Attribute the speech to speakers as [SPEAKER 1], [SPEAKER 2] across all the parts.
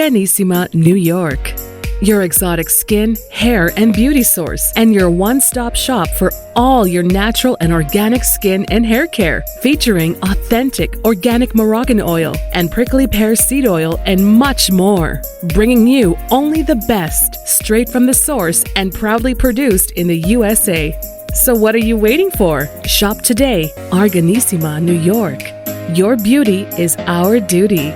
[SPEAKER 1] Organissima, New York. Your exotic skin, hair, and beauty source, and your one-stop shop for all your natural and organic skin and hair care, featuring authentic organic Moroccan oil and prickly pear seed oil and much more. Bringing you only the best, straight from the source and proudly produced in the USA. So what are you waiting for? Shop today, Organissima, New York. Your beauty is our duty.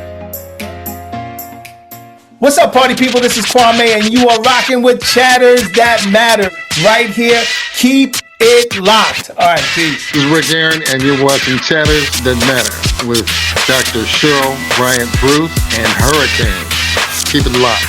[SPEAKER 2] What's up, party people? This is Kwame, and you are rocking with Chatters That Matter right here. Keep it locked. All right, peace.
[SPEAKER 3] This is Rick Aaron, and you're watching Chatters That Matter with Dr. Cheryl Bryant Bruce and Hurricane. Keep it locked.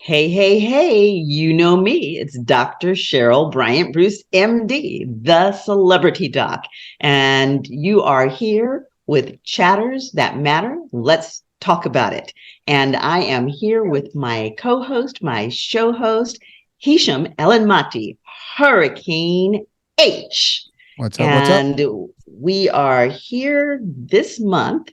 [SPEAKER 4] Hey, hey, hey, you know me. It's Dr. Cheryl Bryant Bruce, MD, the celebrity doc. And you are here with Chatters That Matter. Let's talk about it. And I am here with my co-host, my show host, Hisham Elenmati, Hurricane H.
[SPEAKER 5] What's up?
[SPEAKER 4] And we are here this month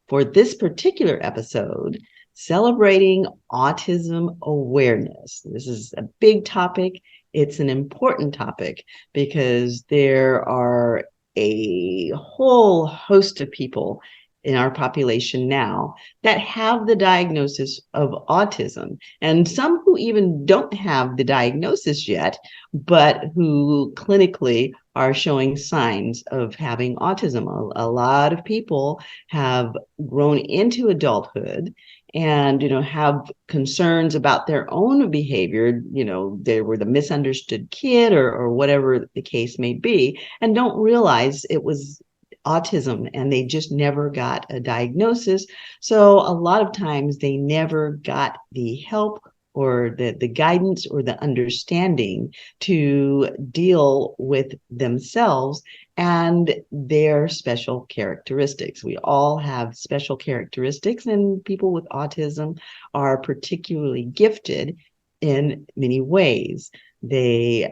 [SPEAKER 4] for this particular episode celebrating autism awareness. This is a big topic. It's an important topic because there are a whole host of people in our population now that have the diagnosis of autism, and some who even don't have the diagnosis yet, but who clinically are showing signs of having autism. A lot of people have grown into adulthood and, have concerns about their own behavior. They were the misunderstood kid or whatever the case may be, and don't realize it was autism, and they just never got a diagnosis. So a lot of times they never got the help or the guidance or the understanding to deal with themselves and their special characteristics. We all have special characteristics, and people with autism are particularly gifted in many ways. They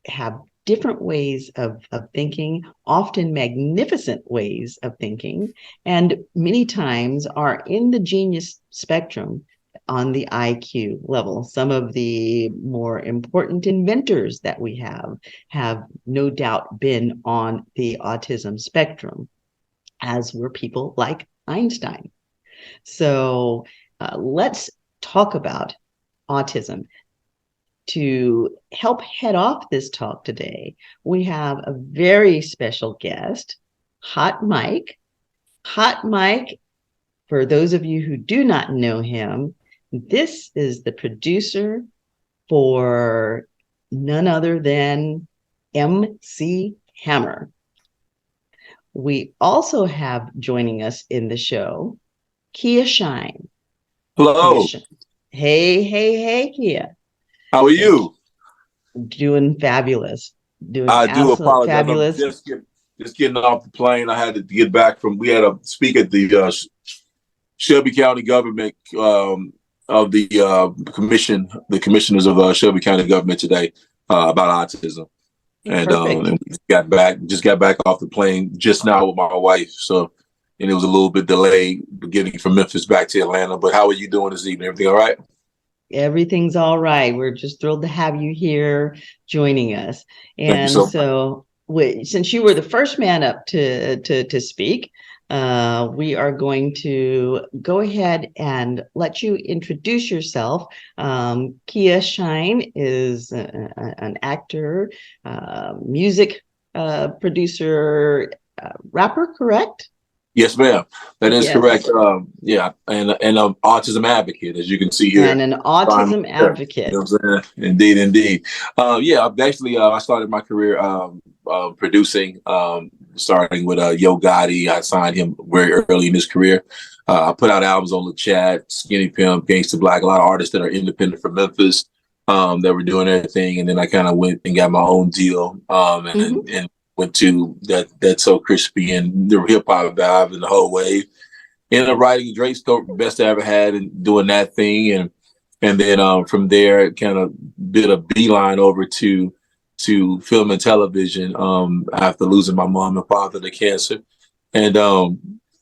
[SPEAKER 4] have different ways of thinking, often magnificent ways of thinking, and many times are in the genius spectrum on the IQ level. Some of the more important inventors that we have no doubt been on the autism spectrum, as were people like Einstein. So let's talk about autism. To help head off this talk today, we have a very special guest, Hot Mike. Hot Mike, for those of you who do not know him, this is the producer for none other than MC Hammer. We also have joining us in the show, Kia Shine.
[SPEAKER 6] Hello.
[SPEAKER 4] Hey, Kia.
[SPEAKER 6] How are you?
[SPEAKER 4] Doing fabulous.
[SPEAKER 6] I do apologize.
[SPEAKER 4] Fabulous.
[SPEAKER 6] I'm just getting off the plane. I had to get back we had a speak at the Shelby County government of the commissioners of Shelby County government today about autism. And we got back off the plane just now with my wife. So, and it was a little bit delayed getting from Memphis back to Atlanta. But how are you doing this evening? Everything all right?
[SPEAKER 4] Everything's all right. We're just thrilled to have you here joining us. And so since you were the first man up to speak, we are going to go ahead and let you introduce yourself. Kia Shine is an actor, music producer, rapper, correct?
[SPEAKER 6] Yes, ma'am. That is correct. And an autism advocate, as you can see here.
[SPEAKER 4] And an autism advocate.
[SPEAKER 6] You know what I'm saying? Indeed. I've actually I started my career producing, starting with Yo Gotti. I signed him very early in his career. I put out albums on LaChat, Skinny Pimp, Gangsta Black, a lot of artists that are independent from Memphis that were doing their thing. And then I kind of went and got my own deal and went to That's So Crispy and the hip hop vibe and the whole wave. Ended up writing Drake's Best I Ever Had and doing that thing. And And then from there, kind of did a beeline over to film and television after losing my mom and father to cancer. And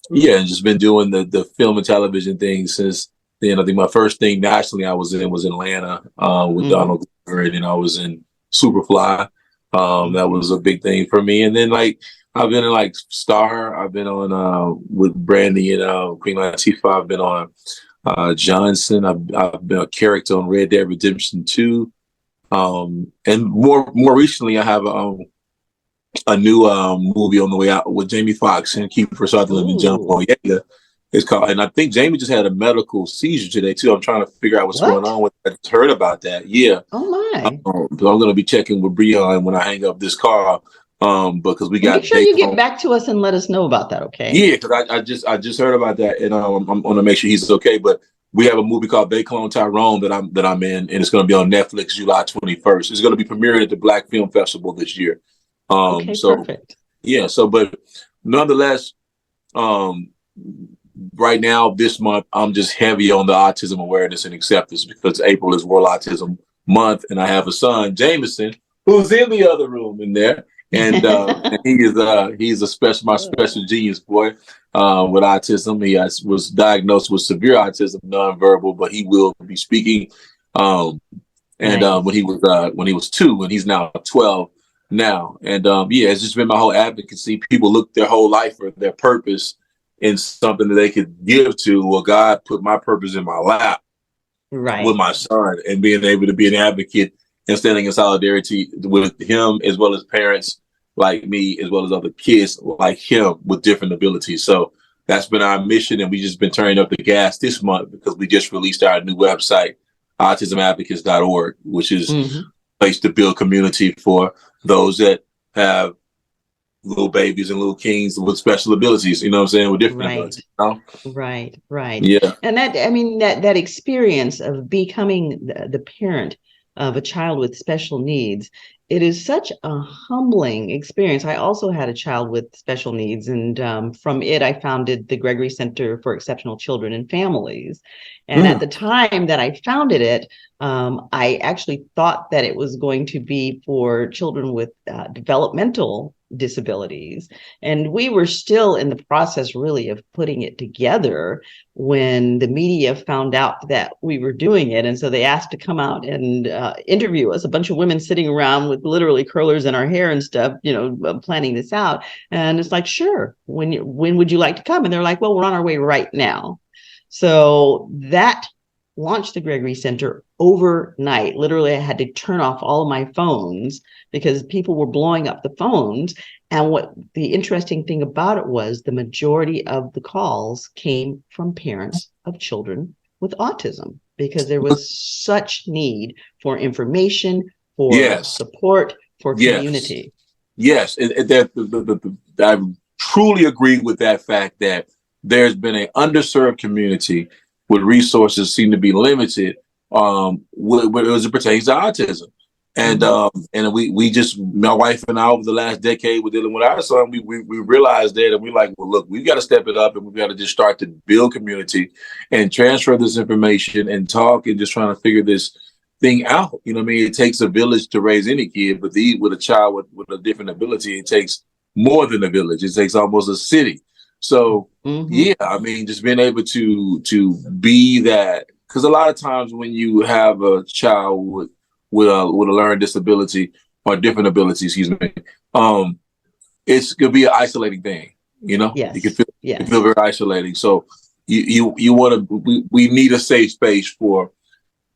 [SPEAKER 6] yeah, and just been doing the film and television thing since then. I think my first thing nationally I was in was Atlanta with Donald Glover, and then I was in Superfly. That was a big thing for me. And then like I've been in like Star. I've been on with Brandy and Queen Latifah. I've been on Johnson. I've been a character on Red Dead Redemption 2. And more recently, I have a new movie on the way out with Jamie Foxx and Kiefer Sutherland and John Boyega. It's called, and I think Jamie just had a medical seizure today too. I'm trying to figure out what's going on with it. I just heard about that. Yeah.
[SPEAKER 4] Oh my.
[SPEAKER 6] So I'm going to be checking with Breon when I hang up this call. Because we got.
[SPEAKER 4] Make sure you get back to us and let us know about that, okay?
[SPEAKER 6] Yeah, because I just heard about that, and I'm going to make sure he's okay. But we have a movie called They Clone Tyrone that I'm in, and it's going to be on Netflix July 21st. It's going to be premiered at the Black Film Festival this year.
[SPEAKER 4] Okay,
[SPEAKER 6] so
[SPEAKER 4] perfect.
[SPEAKER 6] Yeah, so but nonetheless, right now this month I'm just heavy on the autism awareness and acceptance because April is World Autism Month, and I have a son, Jameson, who's in the other room in there. And and he's my special genius boy with autism. He was diagnosed with severe autism, nonverbal, but he will be speaking. When he was 2, and he's now 12 now. And yeah, it's just been my whole advocacy. People look their whole life for their purpose in something that they could give to. Well, God put my purpose in my lap with my son, and being able to be an advocate and standing in solidarity with him, as well as parents like me, as well as other kids like him with different abilities. So that's been our mission, and we just been turning up the gas this month because we just released our new website, autismadvocates.org, which is a place to build community for those that have little babies and little kings with special abilities, you know what I'm saying, with different abilities. You know?
[SPEAKER 4] Right.
[SPEAKER 6] Yeah.
[SPEAKER 4] And that experience of becoming the parent of a child with special needs, it is such a humbling experience. I also had a child with special needs, and from it, I founded the Gregory Center for Exceptional Children and Families. And at the time that I founded it, I actually thought that it was going to be for children with developmental disabilities. And we were still in the process really of putting it together when the media found out that we were doing it. And so they asked to come out and interview us, a bunch of women sitting around with literally curlers in our hair and stuff, planning this out. And it's like, sure, when would you like to come? And they're like, well, we're on our way right now. So that launched the Gregory Center overnight. Literally, I had to turn off all of my phones because people were blowing up the phones. And what the interesting thing about it was the majority of the calls came from parents of children with autism, because there was such need for information, for support, for community. Yes,
[SPEAKER 6] I truly agree with that fact that there's been an underserved community with resources seem to be limited as it pertains to autism. And and we just, my wife and I, over the last decade, we're dealing with our son. We realized that, and we're like, well, look, we've got to step it up, and we've got to just start to build community and transfer this information and talk and just trying to figure this thing out. You know what I mean? It takes a village to raise any kid, but with a child with a different ability, it takes more than a village. It takes almost a city. So yeah, I mean, just being able to be that, because a lot of times when you have a child with a learning disability or different abilities, excuse me, it's gonna be an isolating thing. You know, you can feel very isolating. So you want to, we need a safe space for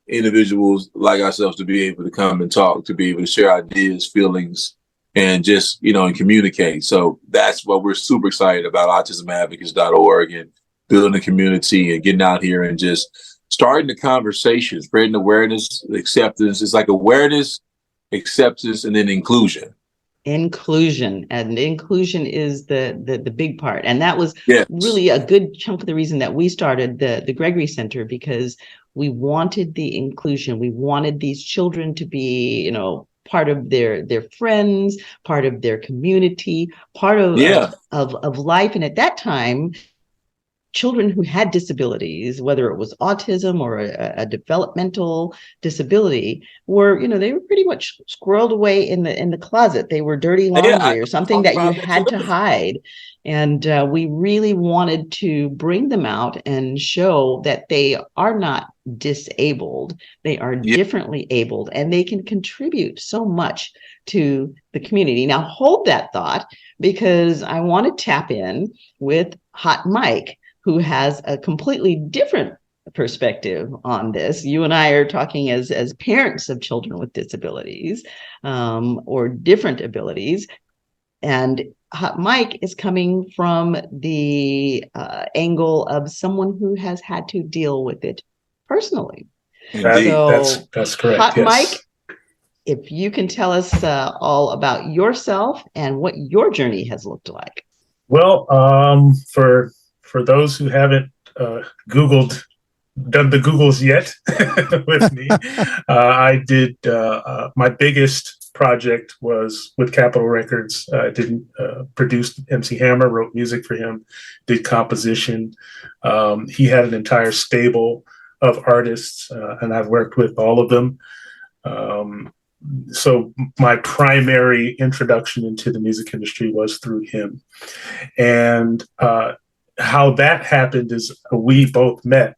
[SPEAKER 6] individuals like ourselves to be able to come and talk, to be able to share ideas, feelings, and just, and communicate. So that's what we're super excited about, autismadvocates.org, and building a community and getting out here and just starting the conversation, spreading awareness, acceptance. It's like awareness, acceptance, and then inclusion.
[SPEAKER 4] Inclusion is the big part. And that was really a good chunk of the reason that we started the Gregory Center, because we wanted the inclusion. We wanted these children to be, part of their friends, part of their community, part of life. And at that time, children who had disabilities, whether it was autism or a developmental disability, were, they were pretty much squirreled away in the closet. They were dirty laundry or something that you had to hide. And we really wanted to bring them out and show that they are not disabled. They are differently abled, and they can contribute so much to the community. Now, hold that thought, because I want to tap in with Hot Mike, who has a completely different perspective on this. You and I are talking as parents of children with disabilities or different abilities. And Hot Mike is coming from the angle of someone who has had to deal with it personally.
[SPEAKER 2] That's correct.
[SPEAKER 4] Hot
[SPEAKER 2] yes.
[SPEAKER 4] Mike, if you can tell us all about yourself and what your journey has looked like.
[SPEAKER 5] Well, for those who haven't done the Googles yet with me, I did my biggest project was with Capitol Records. I didn't produce MC Hammer, wrote music for him, did composition. He had an entire stable of artists, and I've worked with all of them. So my primary introduction into the music industry was through him. And how that happened is we both met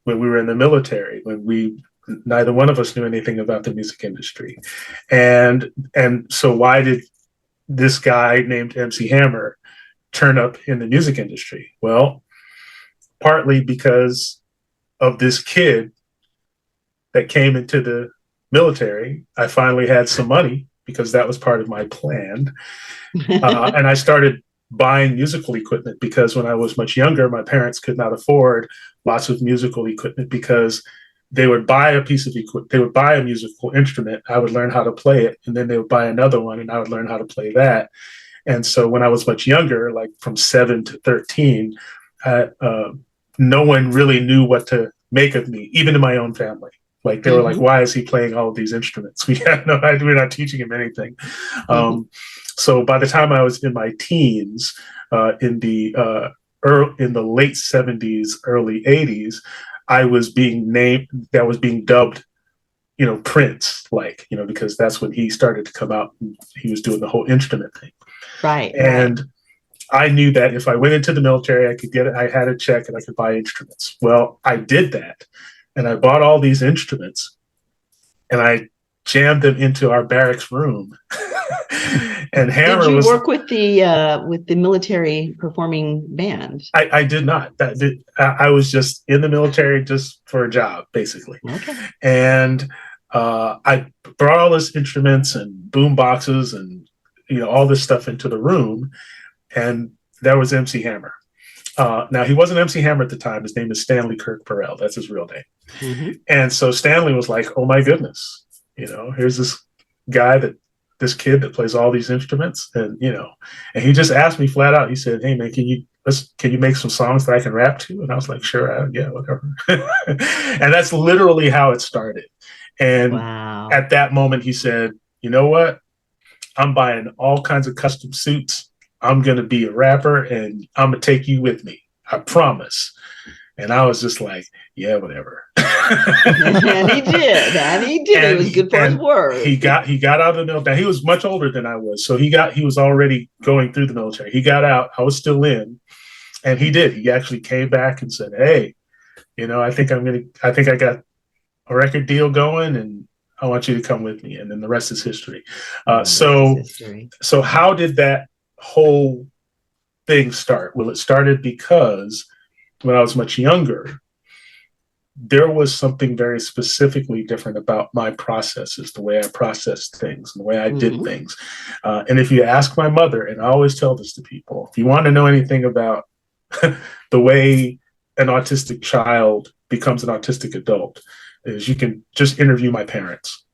[SPEAKER 5] when we were in the military, when neither one of us knew anything about the music industry. And so why did this guy named MC Hammer turn up in the music industry? Well, partly because of this kid that came into the military. I finally had some money, because that was part of my plan. And I started buying musical equipment, because when I was much younger, my parents could not afford lots of musical equipment, because they would buy a piece of equipment, they would buy a musical instrument, I would learn how to play it, and then they would buy another one and I would learn how to play that. And so when I was much younger, like from 7 to 13, no one really knew what to make of me, even in my own family. Like they were like, why is he playing all of these instruments? We had no idea, we're not teaching him anything. So by the time I was in my teens, in the late 70s, early 80s, I was being dubbed, Prince, because that's when he started to come out and he was doing the whole instrument thing.
[SPEAKER 4] Right.
[SPEAKER 5] And I knew that if I went into the military, I had a check and I could buy instruments. Well, I did that. And I bought all these instruments and I jammed them into our barracks room. And Hammer
[SPEAKER 4] Did you work with the military performing band?
[SPEAKER 5] I did not. I was just in the military just for a job, basically.
[SPEAKER 4] Okay.
[SPEAKER 5] And I brought all these instruments and boom boxes and all this stuff into the room, and that was MC Hammer. Now, he wasn't MC Hammer at the time. His name is Stanley Kirk Perel. That's his real name. And so Stanley was like, oh my goodness, here's this kid that plays all these instruments. And he just asked me flat out, he said, hey man, can you make some songs that I can rap to? And I was like, sure, yeah, whatever. And that's literally how it started. And at that moment he said, you know what? I'm buying all kinds of custom suits. I'm going to be a rapper and I'm going to take you with me. I promise. And I was just like, yeah, whatever.
[SPEAKER 4] And he did. And he did. It was good for his word.
[SPEAKER 5] He got out of the military. He was much older than I was. So he was already going through the military. He got out. I was still in. And he did. He actually came back and said, hey, I think I got a record deal going and I want you to come with me. And then the rest is history. So how did that whole thing start? Well, it started because when I was much younger, there was something very specifically different about my processes, the way I processed things, and the way I did things. And if you ask my mother, and I always tell this to people, if you want to know anything about the way an autistic child becomes an autistic adult, is you can just interview my parents.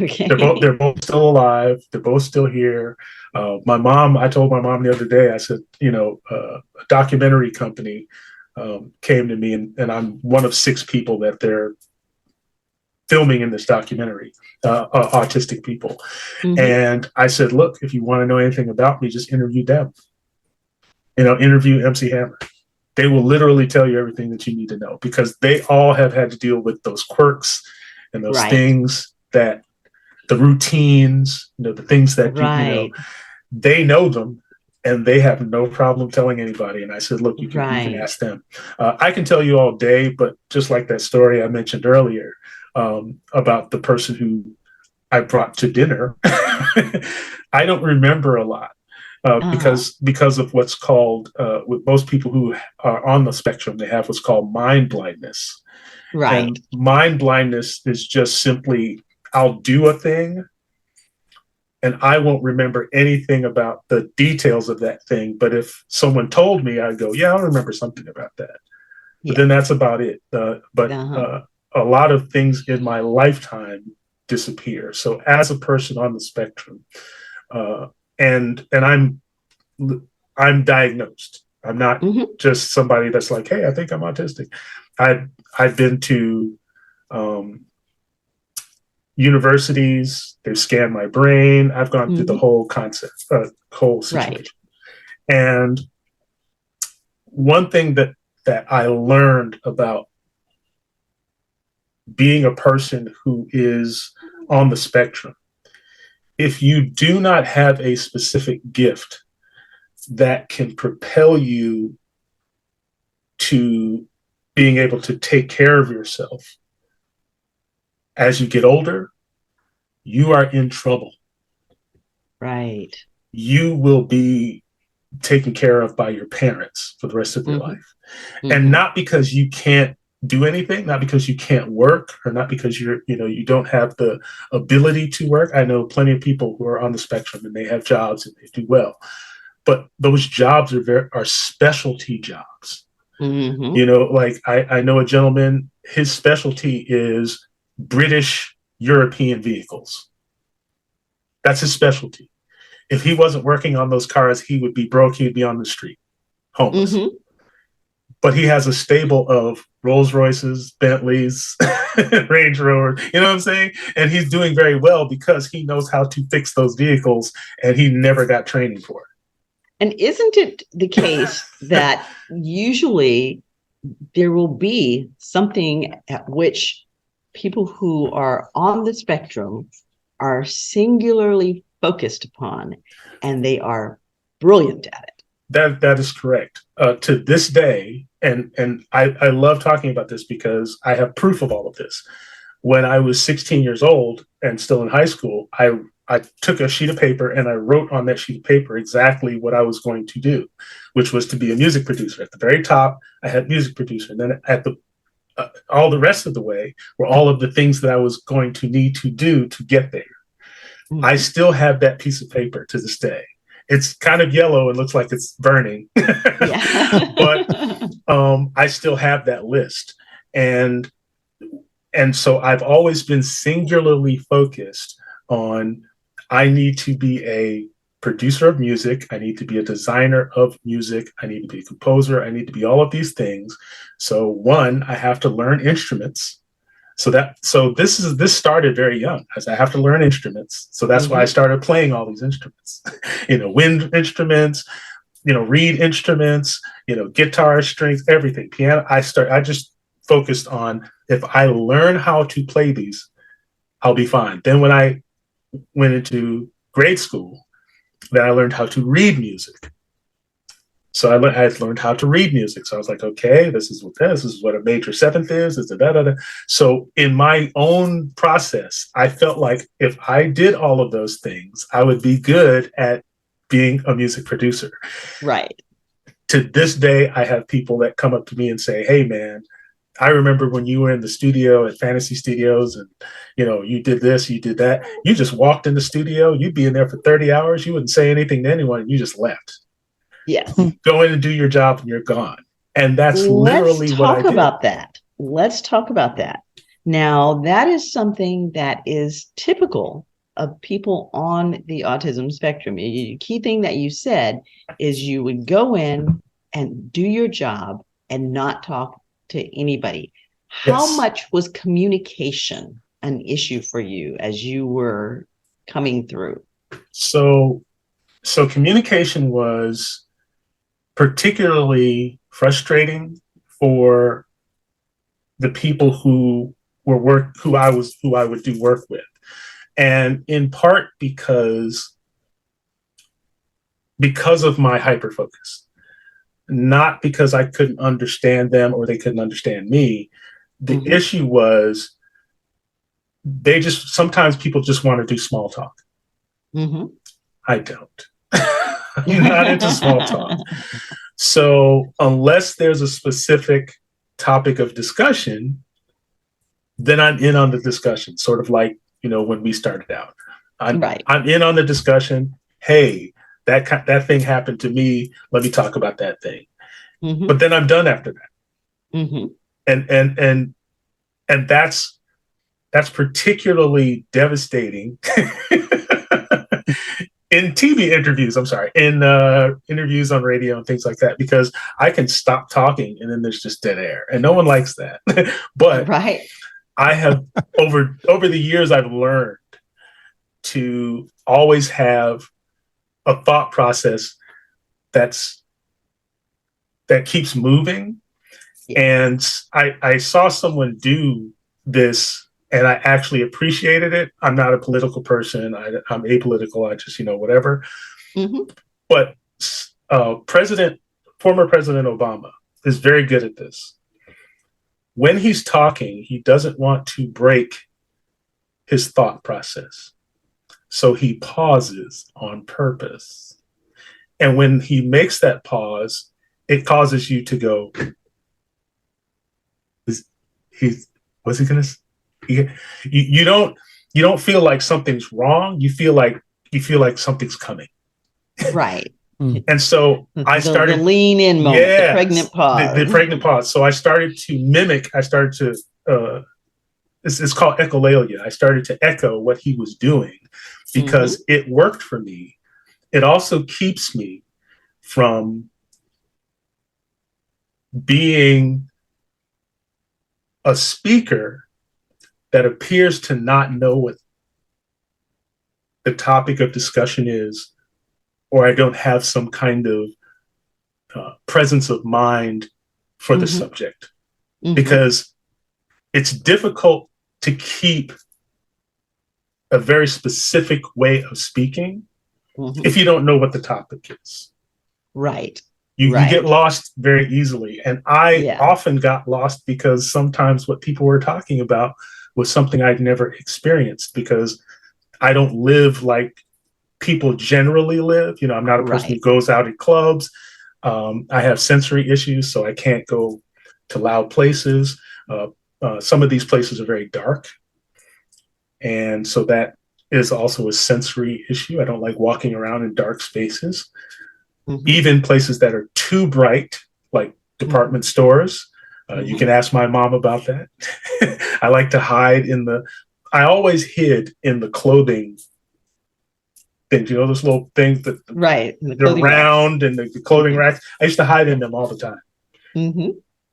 [SPEAKER 4] Okay.
[SPEAKER 5] They're both still alive. They're both still here. My mom, I told my mom the other day, I said, a documentary company came to me, and I'm one of 6 people that they're filming in this documentary, autistic people. And I said, look, if you want to know anything about me, just interview them. Interview MC Hammer. They will literally tell you everything that you need to know because they all have had to deal with those quirks and those
[SPEAKER 4] Right.
[SPEAKER 5] things that the routines, the things that
[SPEAKER 4] Right.
[SPEAKER 5] they know them and they have no problem telling anybody. And I said, look, you can ask them. I can tell you all day, but just like that story I mentioned earlier about the person who I brought to dinner, I don't remember a lot. Because of what's called with most people who are on the spectrum, they have what's called mind blindness.
[SPEAKER 4] Right.
[SPEAKER 5] And mind blindness is just simply, I'll do a thing and I won't remember anything about the details of that thing. But if someone told me, I'd go, yeah, I remember something about that.
[SPEAKER 4] Yeah.
[SPEAKER 5] But then that's about it. But a lot of things in my lifetime disappear. So as a person on the spectrum, and I'm diagnosed. I'm not just somebody that's like, hey, I think I'm autistic. I've been to universities. They've scanned my brain. I've gone through the whole concept, whole situation. Right. And one thing that I learned about being a person who is on the spectrum, if you do not have a specific gift that can propel you to being able to take care of yourself as you get older, you are in trouble.
[SPEAKER 4] Right.
[SPEAKER 5] You will be taken care of by your parents for the rest of your life. And not because you can't do anything, not because you can't work, or not because you don't have the ability to work. I know plenty of people who are on the spectrum and they have jobs and they do well, but those jobs are specialty jobs. Like I know a gentleman, his specialty is British European vehicles. That's his specialty. If he wasn't working on those cars, he would be broke. He'd be on the street, homeless. But he has a stable of Rolls Royces, Bentleys, Range Rovers, you know what I'm saying? And he's doing very well because he knows how to fix those vehicles and he never got training for it.
[SPEAKER 4] And isn't it the case that usually there will be something at which people who are on the spectrum are singularly focused upon, and they are brilliant at it?
[SPEAKER 5] That is correct. To this day, and I love talking about this because I have proof of all of this. When I was 16 years old and still in high school, I took a sheet of paper and I wrote on that sheet of paper exactly what I was going to do, which was to be a music producer. At the very top, I had music producer. And then at the all the rest of the way were all of the things that I was going to need to do to get there. I still have that piece of paper to this day. It's kind of yellow and looks like it's burning, but I still have that list. And so I've always been singularly focused on, I need to be a producer of music. I need to be a designer of music. I need to be a composer. I need to be all of these things. So one, I have to learn instruments. So this started very young, as I have to learn instruments. So that's why I started playing all these instruments, wind instruments, reed instruments, guitar, strings, everything, piano. I just focused on, if I learn how to play these, I'll be fine. Then when I went into grade school, then I learned how to read music. So I learned how to read music. So I was like, okay, this is what a major seventh is. So in my own process, I felt like if I did all of those things, I would be good at being a music producer.
[SPEAKER 4] Right.
[SPEAKER 5] To this day, I have people that come up to me and say, hey, man, I remember when you were in the studio at Fantasy Studios and, you did this, you did that. You just walked in the studio, you'd be in there for 30 hours. You wouldn't say anything to anyone. And you just left.
[SPEAKER 4] Yes.
[SPEAKER 5] Go in and do your job and you're gone. And that's literally what I did.
[SPEAKER 4] Let's talk about that. Now, that is something that is typical of people on the autism spectrum. The key thing that you said is you would go in and do your job and not talk to anybody. How much was communication an issue for you as you were coming through?
[SPEAKER 5] So communication was particularly frustrating for the people who I would do work with. And in part because of my hyper focus, not because I couldn't understand them or they couldn't understand me. The issue was sometimes people just want to do small talk. I don't. I'm not into small talk. So unless there's a specific topic of discussion, then I'm in on the discussion, sort of like, when we started out. I'm in on the discussion. Hey, that thing happened to me. Let me talk about that thing. But then I'm done after that. And that's particularly devastating in TV interviews. I'm sorry, in interviews on radio and things like that, because I can stop talking and then there's just dead air, and no one likes that. But I have over the years, I've learned to always have a thought process that keeps moving. And I saw someone do this and I actually appreciated it. I'm not a political person. I'm apolitical. I just, whatever. But former President Obama is very good at this. When he's talking, he doesn't want to break his thought process. So he pauses on purpose. And when he makes that pause, it causes you to go, what's he going to say? You don't feel like something's wrong. You feel like something's coming. Right. And so I started
[SPEAKER 4] the lean in moment, the pregnant pause.
[SPEAKER 5] The pregnant pause. So I started to mimic. It's called echolalia. I started to echo what he was doing because it worked for me. It also keeps me from being a speaker that appears to not know what the topic of discussion is, or I don't have some kind of presence of mind for the subject, because it's difficult to keep a very specific way of speaking if you don't know what the topic is.
[SPEAKER 4] Right.
[SPEAKER 5] You get lost very easily. And I often got lost because sometimes what people were talking about was something I'd never experienced, because I don't live like people generally live. I'm not a person who goes out at clubs. I have sensory issues, so I can't go to loud places. Some of these places are very dark. And so that is also a sensory issue. I don't like walking around in dark spaces. Even places that are too bright, like department stores. You can ask my mom about that. I like to hide I always hid in the clothing things, those little things that they're round and the clothing racks. I used to hide in them all the time.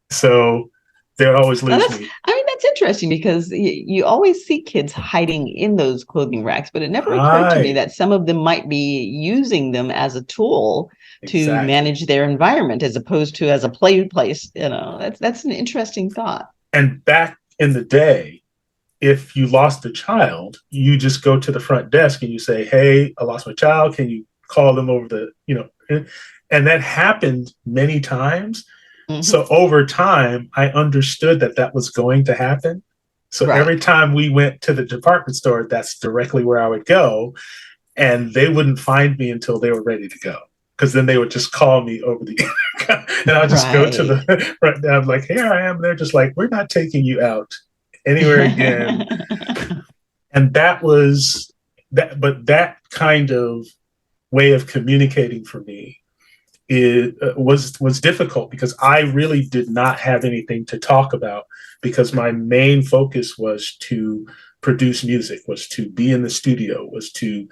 [SPEAKER 5] So they would always lose me.
[SPEAKER 4] That's interesting, because you always see kids hiding in those clothing racks, but it never occurred to me that some of them might be using them as a tool to manage their environment as opposed to as a play place. That's an interesting thought. And
[SPEAKER 5] back in the day, if you lost a child, you just go to the front desk and you say, "Hey, I lost my child. Can you call them over and that happened many times. So over time, I understood that was going to happen. So every time we went to the department store, that's directly where I would go. And they wouldn't find me until they were ready to go, because then they would just call me over the and I'll just go to the front. I'm like, "Here I am." They're just like, "We're not taking you out anywhere again." And that was that. But that kind of way of communicating for me was difficult, because I really did not have anything to talk about, because my main focus was to produce music, was to be in the studio, was to,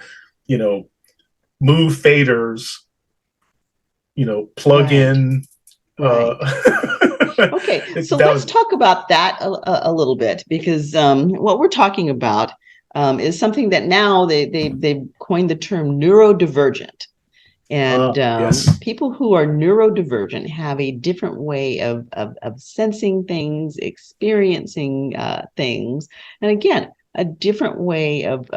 [SPEAKER 5] move faders, plug in.
[SPEAKER 4] Okay, so let's talk about that a little bit, because what we're talking about is something that now they've coined the term neurodivergent. And
[SPEAKER 5] Yes.
[SPEAKER 4] people who are neurodivergent have a different way of sensing things, experiencing things. And again, a different way of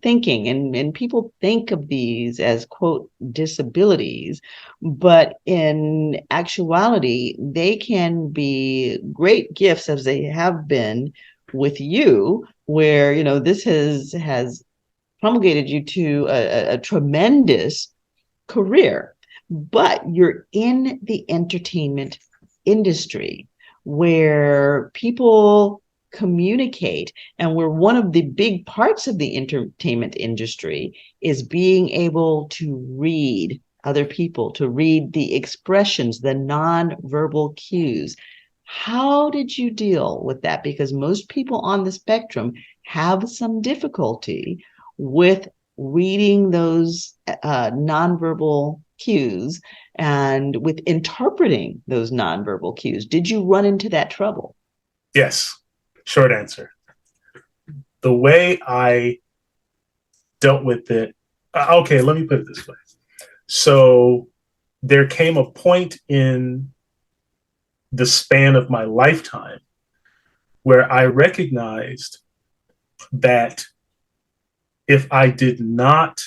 [SPEAKER 4] thinking. And people think of these as, quote, disabilities. But in actuality, they can be great gifts, as they have been with you, where, you know, this has promulgated you to a tremendous career. But you're in the entertainment industry where people communicate, and where one of the big parts of the entertainment industry is being able to read other people, to read the expressions, the nonverbal cues. How did you deal with that? Because most people on the spectrum have some difficulty with reading those nonverbal cues and with interpreting those nonverbal cues. Did you run into that trouble?
[SPEAKER 5] Yes. Short answer. The way I dealt with it, okay, let me put it this way. So there came a point in the span of my lifetime where I recognized that if I did not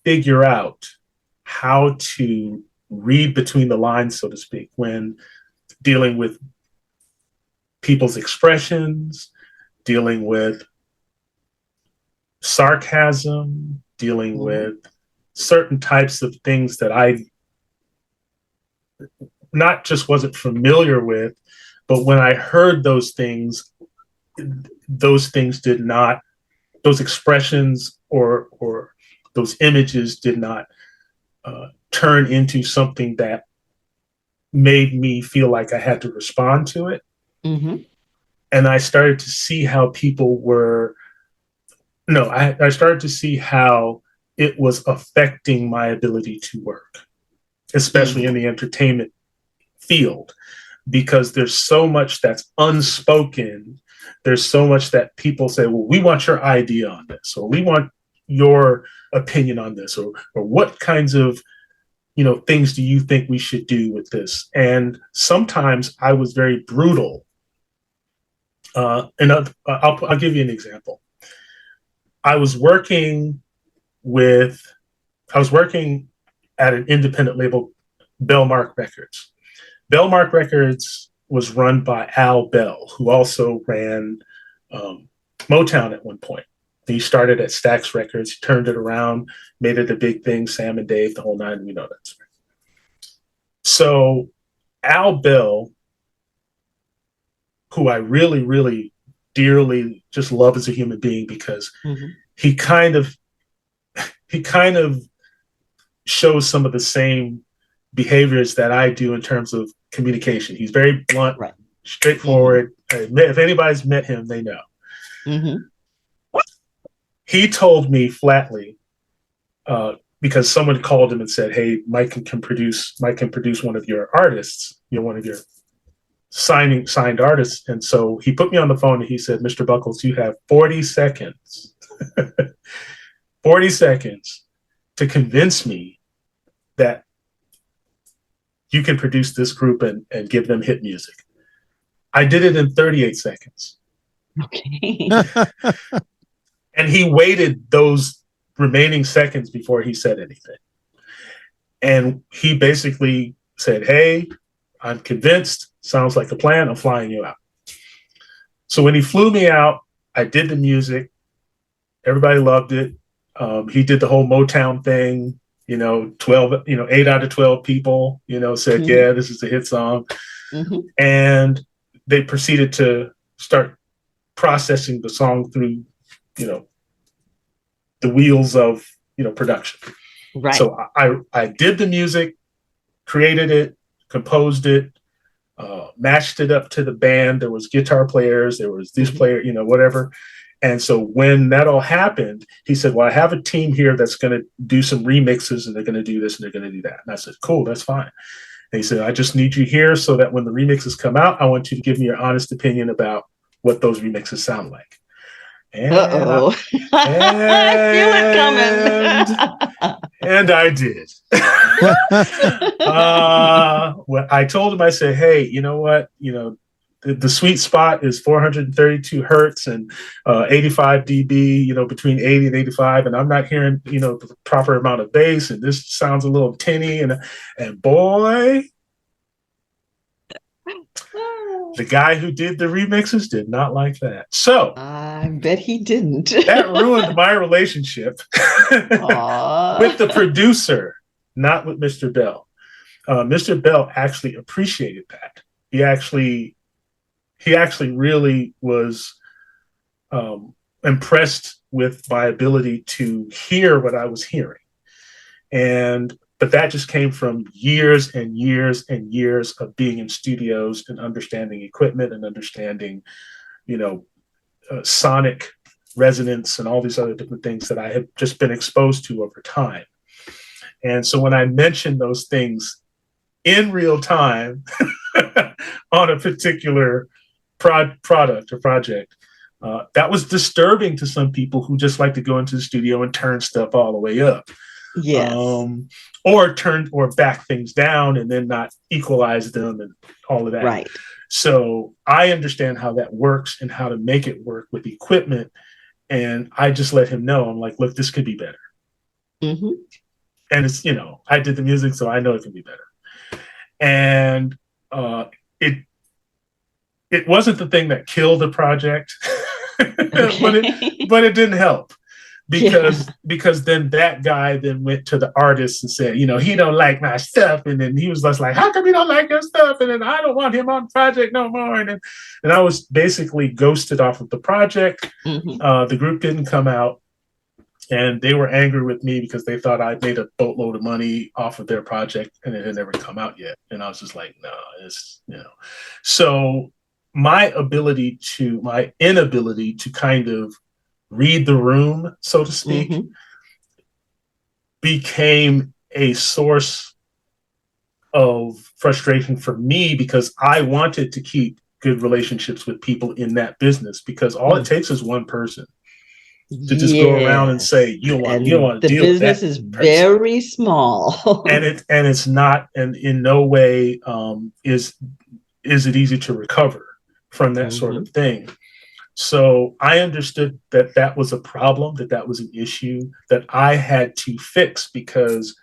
[SPEAKER 5] figure out how to read between the lines, so to speak, when dealing with people's expressions, dealing with sarcasm, dealing with certain types of things that I not just wasn't familiar with, but when I heard those things did not, those expressions or those images did not turn into something that made me feel like I had to respond to it.
[SPEAKER 4] Mm-hmm.
[SPEAKER 5] And I started to see how people were, I started to see how it was affecting my ability to work, especially in the entertainment field, because there's so much that's unspoken. There's so much that people say, well, we want your idea on this, or we want your opinion on this, or what kinds of, things do you think we should do with this? And sometimes I was very brutal. I'll give you an example. I was working at an independent label, Bellmark Records. Bellmark Records was run by Al Bell, who also ran Motown at one point. He started at Stax Records, turned it around, made it a big thing, Sam and Dave, the whole nine, we know that. So Al Bell, who I really, really dearly just love as a human being, because he kind of shows some of the same behaviors that I do in terms of communication. He's very blunt, straightforward. If anybody's met him, they know. He told me flatly, because someone called him and said, "Hey, Mike can produce one of your artists, one of your signed artists." And so he put me on the phone and he said, "Mr. Buckles, you have 40 seconds, 40 seconds to convince me that you can produce this group and give them hit music." I did it in 38 seconds.
[SPEAKER 4] Okay.
[SPEAKER 5] And he waited those remaining seconds before he said anything. And he basically said, "Hey, I'm convinced. Sounds like a plan. I'm flying you out." So when he flew me out, I did the music. Everybody loved it. He did the whole Motown thing. 8 out of 12 people, said, "Yeah, this is a hit song." And they proceeded to start processing the song through, the wheels of, production.
[SPEAKER 4] Right.
[SPEAKER 5] So I did the music, created it, composed it, matched it up to the band. There was guitar players, there was this player, whatever. And so when that all happened, he said, "Well, I have a team here that's going to do some remixes, and they're going to do this and they're going to do that." And I said, "Cool, that's fine." And he said, "I just need you here so that when the remixes come out, I want you to give me your honest opinion about what those remixes sound like." And
[SPEAKER 4] I feel it coming.
[SPEAKER 5] And I did. Well, I told him, I said, hey, you know what? The sweet spot is 432 hertz and 85 dB, between 80 and 85. And I'm not hearing, the proper amount of bass. And this sounds a little tinny. And boy, the guy who did the remixes did not like that. So
[SPEAKER 4] I bet he didn't.
[SPEAKER 5] that ruined my relationship with the producer, not with Mr. Bell. Mr. Bell actually appreciated that. He actually really was impressed with my ability to hear what I was hearing. But that just came from years and years and years of being in studios and understanding equipment and understanding, sonic resonance and all these other different things that I have just been exposed to over time. And so when I mentioned those things in real time on a particular product or project, that was disturbing to some people who just like to go into the studio and turn stuff all the way up.
[SPEAKER 4] Yes.
[SPEAKER 5] Or back things down and then not equalize them and all of that.
[SPEAKER 4] Right.
[SPEAKER 5] So I understand how that works and how to make it work with equipment. And I just let him know, I'm like, look, this could be better.
[SPEAKER 4] Mm-hmm.
[SPEAKER 5] And it's, I did the music, so I know it can be better. And it wasn't the thing that killed the project,
[SPEAKER 4] Okay.
[SPEAKER 5] but it didn't help. Because then that guy then went to the artist and said, he don't like my stuff. And then he was just like, how come you don't like your stuff? And then I don't want him on the project no more. And I was basically ghosted off of the project.
[SPEAKER 4] Mm-hmm.
[SPEAKER 5] The group didn't come out. And they were angry with me because they thought I made a boatload of money off of their project and it had never come out yet. And I was just like, no, So my inability to kind of read the room, so to speak,
[SPEAKER 4] Mm-hmm.
[SPEAKER 5] became a source of frustration for me because I wanted to keep good relationships with people in that business because all it takes is one person to just go around and say, you don't want to deal with that.
[SPEAKER 4] The business is very small.
[SPEAKER 5] and it's not, and in no way is it easy to recover from that sort of thing. So I understood that was a problem, that was an issue that I had to fix because,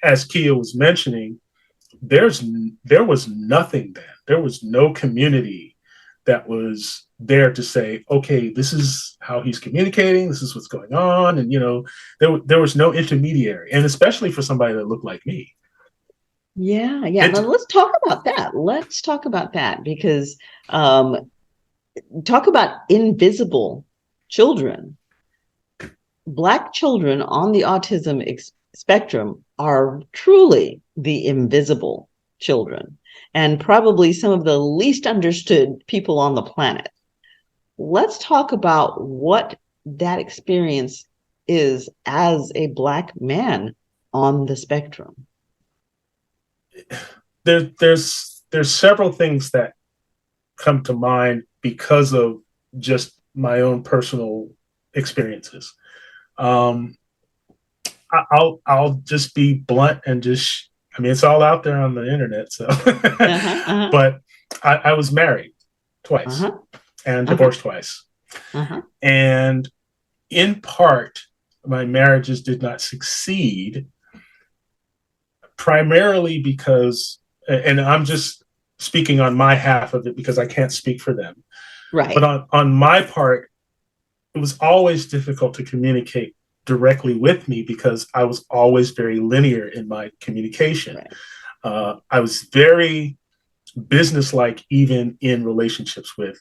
[SPEAKER 5] as Kia was mentioning, there was nothing then. There was no community that was there to say, okay, this is how he's communicating, this is what's going on. And, there was no intermediary, and especially for somebody that looked like me.
[SPEAKER 4] Yeah. Now let's talk about that. Because talk about invisible children. Black children on the autism spectrum are truly the invisible children and probably some of the least understood people on the planet. Let's talk about what that experience is as a Black man on the spectrum.
[SPEAKER 5] There's several things that come to mind because of just my own personal experiences. I'll just be blunt and it's all out there on the internet. So, but I was married twice and divorced twice. And in part, my marriages did not succeed primarily because, and I'm just speaking on my half of it because I can't speak for them.
[SPEAKER 4] Right.
[SPEAKER 5] But on my part, it was always difficult to communicate directly with me because I was always very linear in my communication. Right. I was very businesslike even in relationships with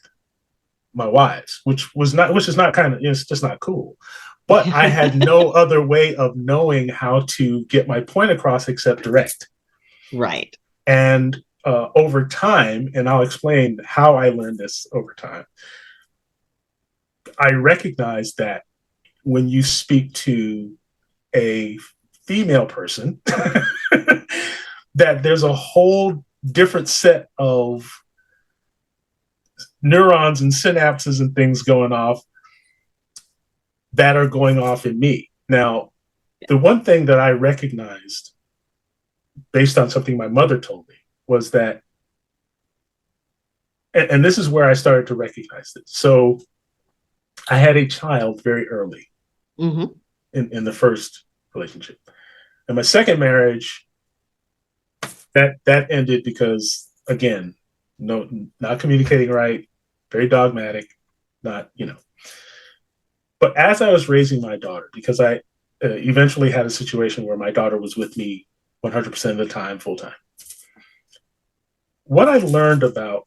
[SPEAKER 5] my wives, which is not kind of, it's just not cool. But I had no other way of knowing how to get my point across except direct.
[SPEAKER 4] Right.
[SPEAKER 5] And over time, and I'll explain how I learned this over time, I recognized that when you speak to a female person, that there's a whole different set of neurons and synapses and things going off that are going off in me. Now, The one thing that I recognized based on something my mother told me was that, and this is where I started to recognize it. So I had a child very early
[SPEAKER 4] Mm-hmm.
[SPEAKER 5] in the first relationship. And my second marriage, that ended because, again, no, not communicating right, very dogmatic, not, But as I was raising my daughter, because I eventually had a situation where my daughter was with me 100% of the time, full time. What I learned about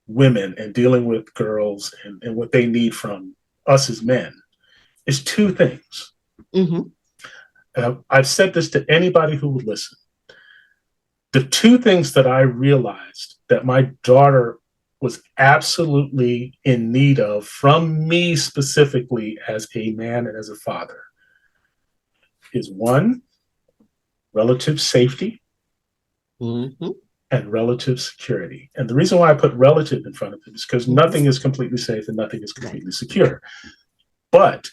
[SPEAKER 5] women and dealing with girls and what they need from us as men is two things.
[SPEAKER 4] Mm-hmm.
[SPEAKER 5] I've said this to anybody who would listen. The two things that I realized that my daughter was absolutely in need of from me specifically as a man and as a father is one, relative safety,
[SPEAKER 4] Mm-hmm.
[SPEAKER 5] and relative security. And the reason why I put relative in front of it is because nothing is completely safe and nothing is completely secure. But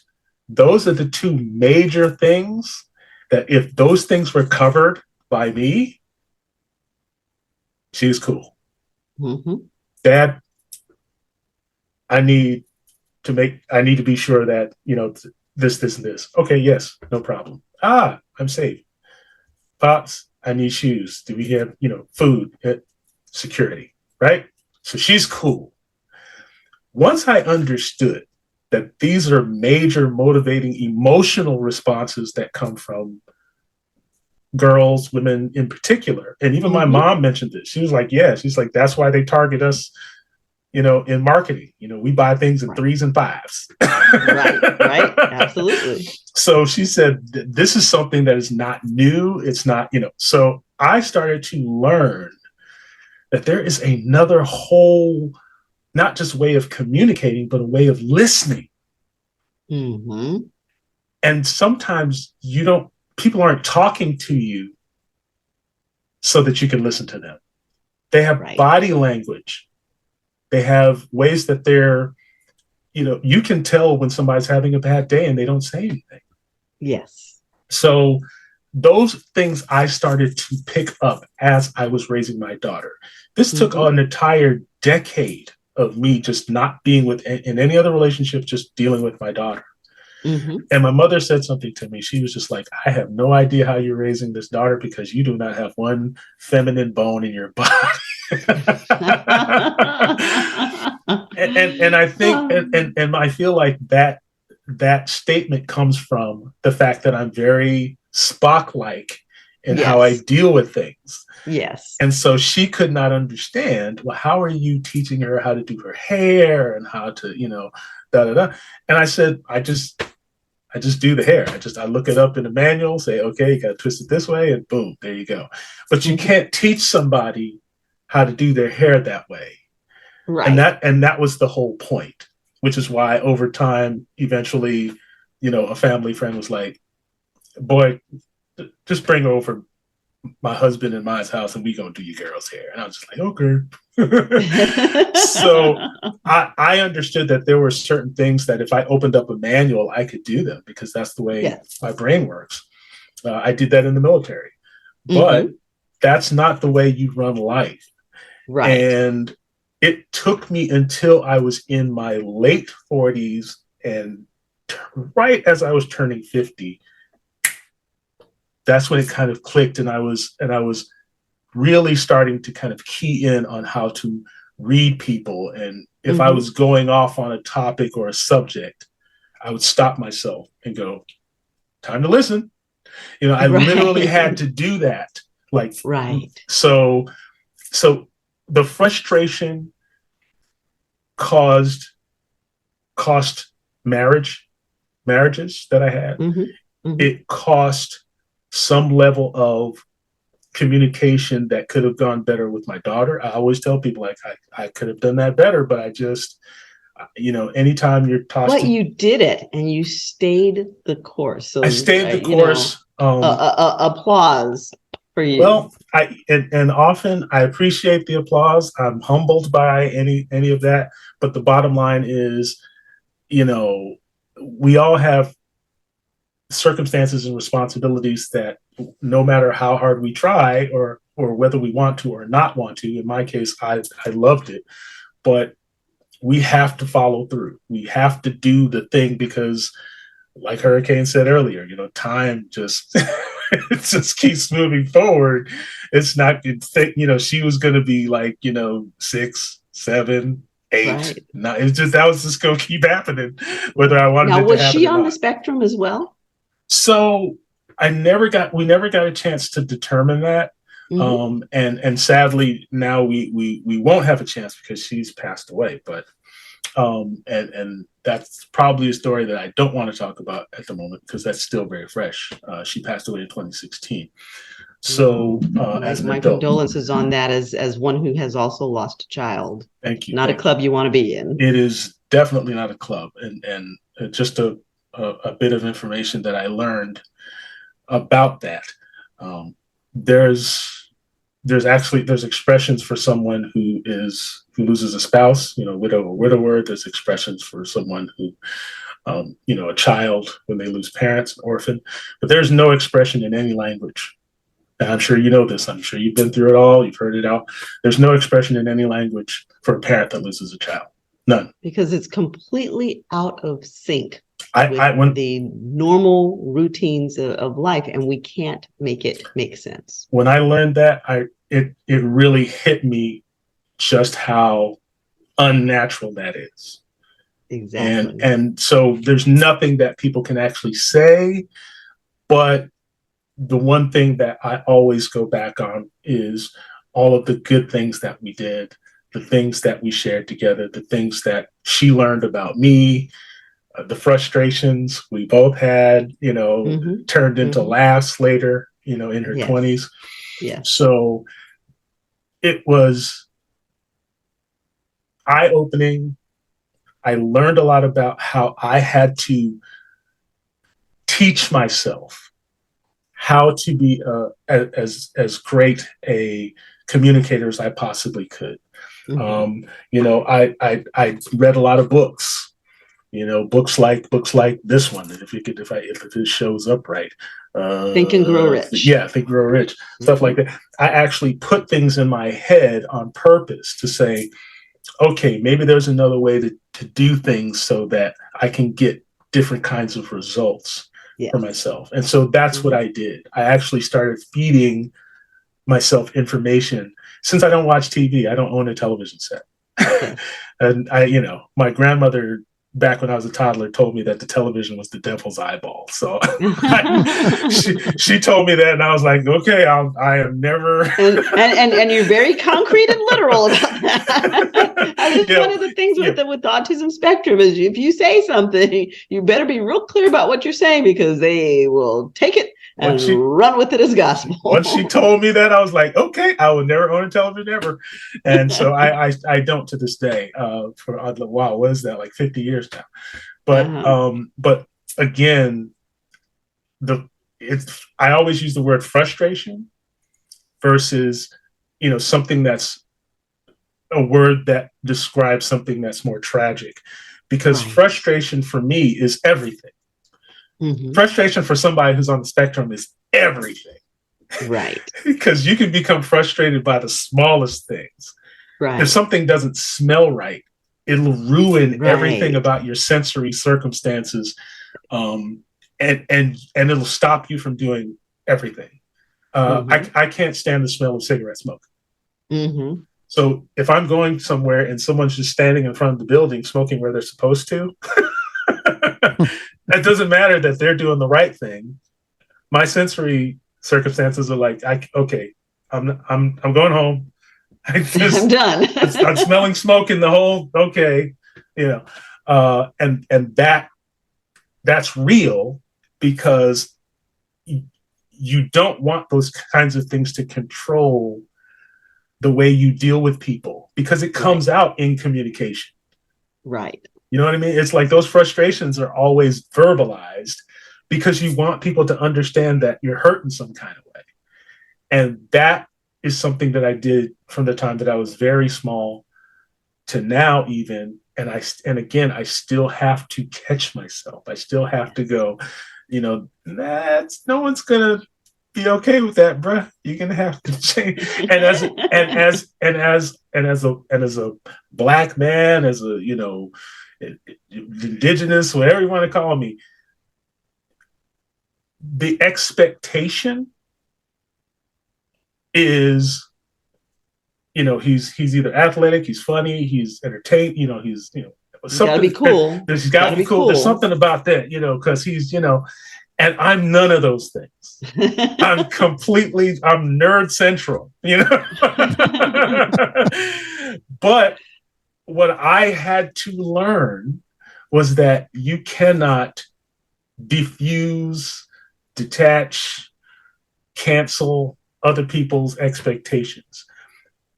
[SPEAKER 5] those are the two major things that if those things were covered by me, she's cool.
[SPEAKER 4] Mm-hmm.
[SPEAKER 5] Dad, I need to be sure that, this, and this. Okay, yes, no problem. I'm safe. Pops, I need shoes. Do we have, food, security, right? So she's cool. Once I understood that these are major motivating emotional responses that come from girls, women in particular. And even my mom mentioned this. She was like, yeah, she's like, that's why they target us, in marketing. We buy things in threes and fives.
[SPEAKER 4] Right. Absolutely.
[SPEAKER 5] So she said, this is something that is not new. It's not, so I started to learn that there is another whole, not just way of communicating, but a way of listening.
[SPEAKER 4] Mm-hmm.
[SPEAKER 5] And sometimes people aren't talking to you so that you can listen to them. They have body language. They have ways that they're, you can tell when somebody's having a bad day and they don't say anything.
[SPEAKER 4] Yes.
[SPEAKER 5] So those things I started to pick up as I was raising my daughter. This took an entire decade of me just not being in any other relationship, just dealing with my daughter. Mm-hmm. And my mother said something to me. She was just like, I have no idea how you're raising this daughter because you do not have one feminine bone in your body. and I think, and I feel like that statement comes from the fact that I'm very Spock-like in how I deal with things.
[SPEAKER 4] Yes.
[SPEAKER 5] And so she could not understand, well, how are you teaching her how to do her hair and how to, da da da. And I said, I just do the hair. I look it up in the manual, say, okay, you got to twist it this way, and boom, there you go. But you can't teach somebody how to do their hair that way.
[SPEAKER 4] Right.
[SPEAKER 5] And that was the whole point, which is why over time, eventually, a family friend was like, boy, just bring over my husband and my house and we gonna do your girl's hair. And I was just like, okay. So I understood that there were certain things that if I opened up a manual, I could do them because that's the way my brain works. I did that in the military, but that's not the way you run life.
[SPEAKER 4] Right.
[SPEAKER 5] And it took me until I was in my late 40s and right as I was turning 50, that's when it kind of clicked, and I was really starting to kind of key in on how to read people. And if I was going off on a topic or a subject, I would stop myself and go, time to listen. I literally had to do that. So the frustration cost marriages that I had. It cost some level of communication that could have gone better with my daughter. I always tell people like I could have done that better, but I just, anytime you're tossed.
[SPEAKER 4] But you did it and you stayed the course. So
[SPEAKER 5] I stayed the course.
[SPEAKER 4] Applause for you.
[SPEAKER 5] Well, and often I appreciate the applause. I'm humbled by any of that. But the bottom line is, we all have circumstances and responsibilities that no matter how hard we try or whether we want to or not want to, in my case, I loved it, but we have to follow through. We have to do the thing because, like Hurricane said earlier, time just it just keeps moving forward. It's not, she was going to be like, 6, 7, 8.
[SPEAKER 4] Right.
[SPEAKER 5] Not, it's just, that was just going to keep happening, whether I wanted
[SPEAKER 4] Now,
[SPEAKER 5] it to
[SPEAKER 4] was
[SPEAKER 5] happen
[SPEAKER 4] she
[SPEAKER 5] or
[SPEAKER 4] on the
[SPEAKER 5] not.
[SPEAKER 4] spectrum as well?
[SPEAKER 5] So we never got a chance to determine that.
[SPEAKER 4] Mm-hmm.
[SPEAKER 5] And sadly now we won't have a chance because she's passed away, but and that's probably a story that I don't want to talk about at the moment because that's still very fresh. She passed away in 2016. So as an
[SPEAKER 4] My
[SPEAKER 5] adult,
[SPEAKER 4] condolences on that as one who has also lost a child.
[SPEAKER 5] thank you.
[SPEAKER 4] Not a club you want to be in.
[SPEAKER 5] It is definitely not a club, and just a bit of information that I learned about that. There's expressions for someone who loses a spouse, widow or widower. There's expressions for someone who, a child when they lose parents, an orphan. But there's no expression in any language. And I'm sure you know this. I'm sure you've been through it all. You've heard it out. There's no expression in any language for a parent that loses a child. None.
[SPEAKER 4] Because it's completely out of sync
[SPEAKER 5] When
[SPEAKER 4] the normal routines of life, and we can't make it make sense.
[SPEAKER 5] When I learned that, it really hit me just how unnatural that is.
[SPEAKER 4] Exactly.
[SPEAKER 5] And so there's nothing that people can actually say, but the one thing that I always go back on is all of the good things that we did, the things that we shared together, the things that she learned about me, the frustrations we both had, turned into laughs later, in her 20s.
[SPEAKER 4] Yeah.
[SPEAKER 5] So it was eye-opening. I learned a lot about how I had to teach myself how to be as great a communicator as I possibly could.
[SPEAKER 4] Mm-hmm.
[SPEAKER 5] I read a lot of books. Books like this one. If it shows up right,
[SPEAKER 4] Think and Grow Rich.
[SPEAKER 5] Yeah, Think and Grow Rich. Stuff like that. I actually put things in my head on purpose to say, okay, maybe there's another way to do things so that I can get different kinds of results for myself. And so that's what I did. I actually started feeding myself information. Since I don't watch TV, I don't own a television set. And my grandmother, back when I was a toddler, told me that the television was the devil's eyeball. So she told me that, and I was like, okay, I am never.
[SPEAKER 4] and you're very concrete and literal about that. One of the things with the autism spectrum is if you say something, you better be real clear about what you're saying because they will take it and run with it as gospel.
[SPEAKER 5] Once she told me that, I was like, okay, I would never own a television ever. And so I don't to this day. Wow, what is that, like 50 years now? But again, I always use the word frustration versus something that's a word that describes something that's more tragic, because frustration for me is everything. Mm-hmm. Frustration for somebody who's on the spectrum is everything.
[SPEAKER 4] Right.
[SPEAKER 5] Because you can become frustrated by the smallest things.
[SPEAKER 4] Right.
[SPEAKER 5] If something doesn't smell right, it'll ruin everything about your sensory circumstances. And it'll stop you from doing everything. I can't stand the smell of cigarette smoke.
[SPEAKER 4] Mm-hmm.
[SPEAKER 5] So if I'm going somewhere and someone's just standing in front of the building smoking where they're supposed to, that doesn't matter that they're doing the right thing. My sensory circumstances are like, I'm going home. I'm
[SPEAKER 4] done.
[SPEAKER 5] I'm smelling smoke in the whole. Okay, and that's real, because you don't want those kinds of things to control the way you deal with people, because it comes out in communication.
[SPEAKER 4] Right.
[SPEAKER 5] You know what I mean? It's like those frustrations are always verbalized because you want people to understand that you're hurt in some kind of way. And that is something that I did from the time that I was very small to now even. And again, I still have to catch myself. I still have to go, that's no one's gonna be okay with that, bruh. You're gonna have to change. And as a black man, as a indigenous, whatever you want to call me, the expectation is, he's either athletic, he's funny, he's entertained, he's
[SPEAKER 4] gotta be cool.
[SPEAKER 5] There's got to be cool. There's something about that, because he's, and I'm none of those things. I'm nerd central, But what I had to learn was that you cannot diffuse, detach, cancel other people's expectations.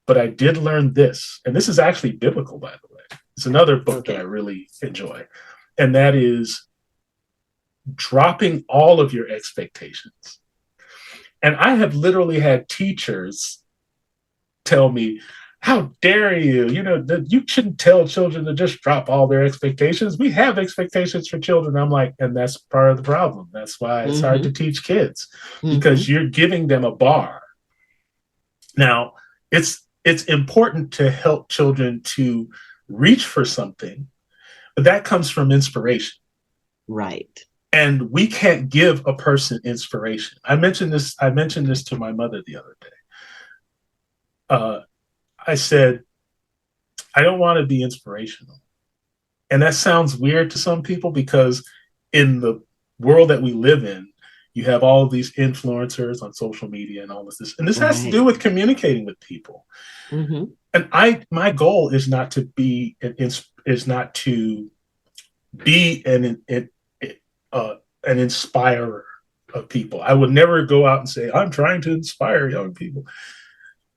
[SPEAKER 5] But I did learn this, and this is actually biblical, by the way. It's another book that I really enjoy, and that is dropping all of your expectations. And I have literally had teachers tell me, how dare you? You shouldn't tell children to just drop all their expectations. We have expectations for children. I'm like, and that's part of the problem. That's why it's hard to teach kids, because you're giving them a bar. Now, it's important to help children to reach for something, but that comes from inspiration.
[SPEAKER 4] Right.
[SPEAKER 5] And we can't give a person inspiration. I mentioned this to my mother the other day. I said, I don't want to be inspirational. And that sounds weird to some people, because in the world that we live in, you have all of these influencers on social media and all of this. And this has to do with communicating with people. And my goal is not to be an inspirer of people. I would never go out and say, I'm trying to inspire young people.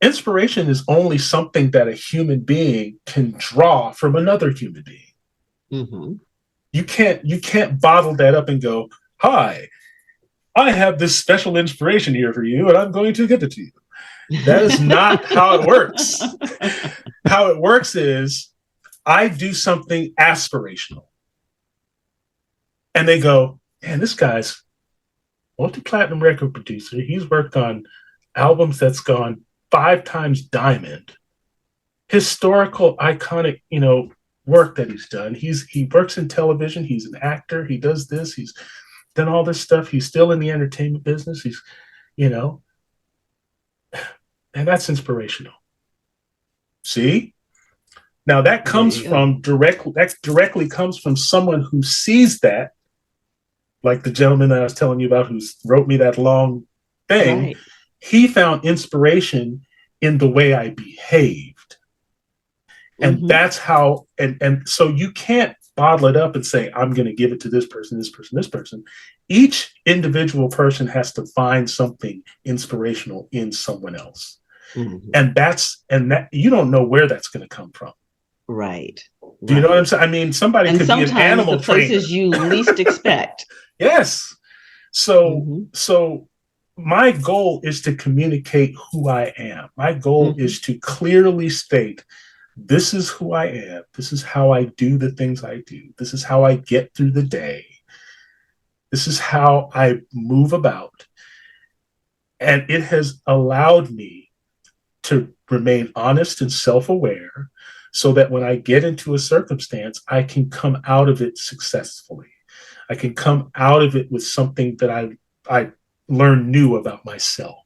[SPEAKER 5] Inspiration is only something that a human being can draw from another human being. You can't bottle that up and go, hi, I have this special inspiration here for you, and I'm going to give it to you. That is not how it works. How it works is I do something aspirational, and they go, man, this guy's multi-platinum record producer. He's worked on albums that's gone 5 times diamond, historical, iconic, work that he's done. He works in television. He's an actor. He does this. He's done all this stuff. He's still in the entertainment business. He's, and that's inspirational. See? Now that comes from directly comes from someone who sees that, like the gentleman that I was telling you about who wrote me that long thing. Right. He found inspiration in the way I behaved. And that's how, and so you can't bottle it up and say, I'm going to give it to this person, this person, this person. Each individual person has to find something inspirational in someone else. And that you don't know where that's going to come from.
[SPEAKER 4] Right.
[SPEAKER 5] Do you know what I'm saying? I mean, somebody could be an animal
[SPEAKER 4] the places trainer. You least expect.
[SPEAKER 5] Yes. So my goal is to communicate who I am. My goal is to clearly state, this is who I am. This is how I do the things I do. This is how I get through the day. This is how I move about. And it has allowed me to remain honest and self-aware, so that when I get into a circumstance, I can come out of it successfully. I can come out of it with something that I learned new about myself.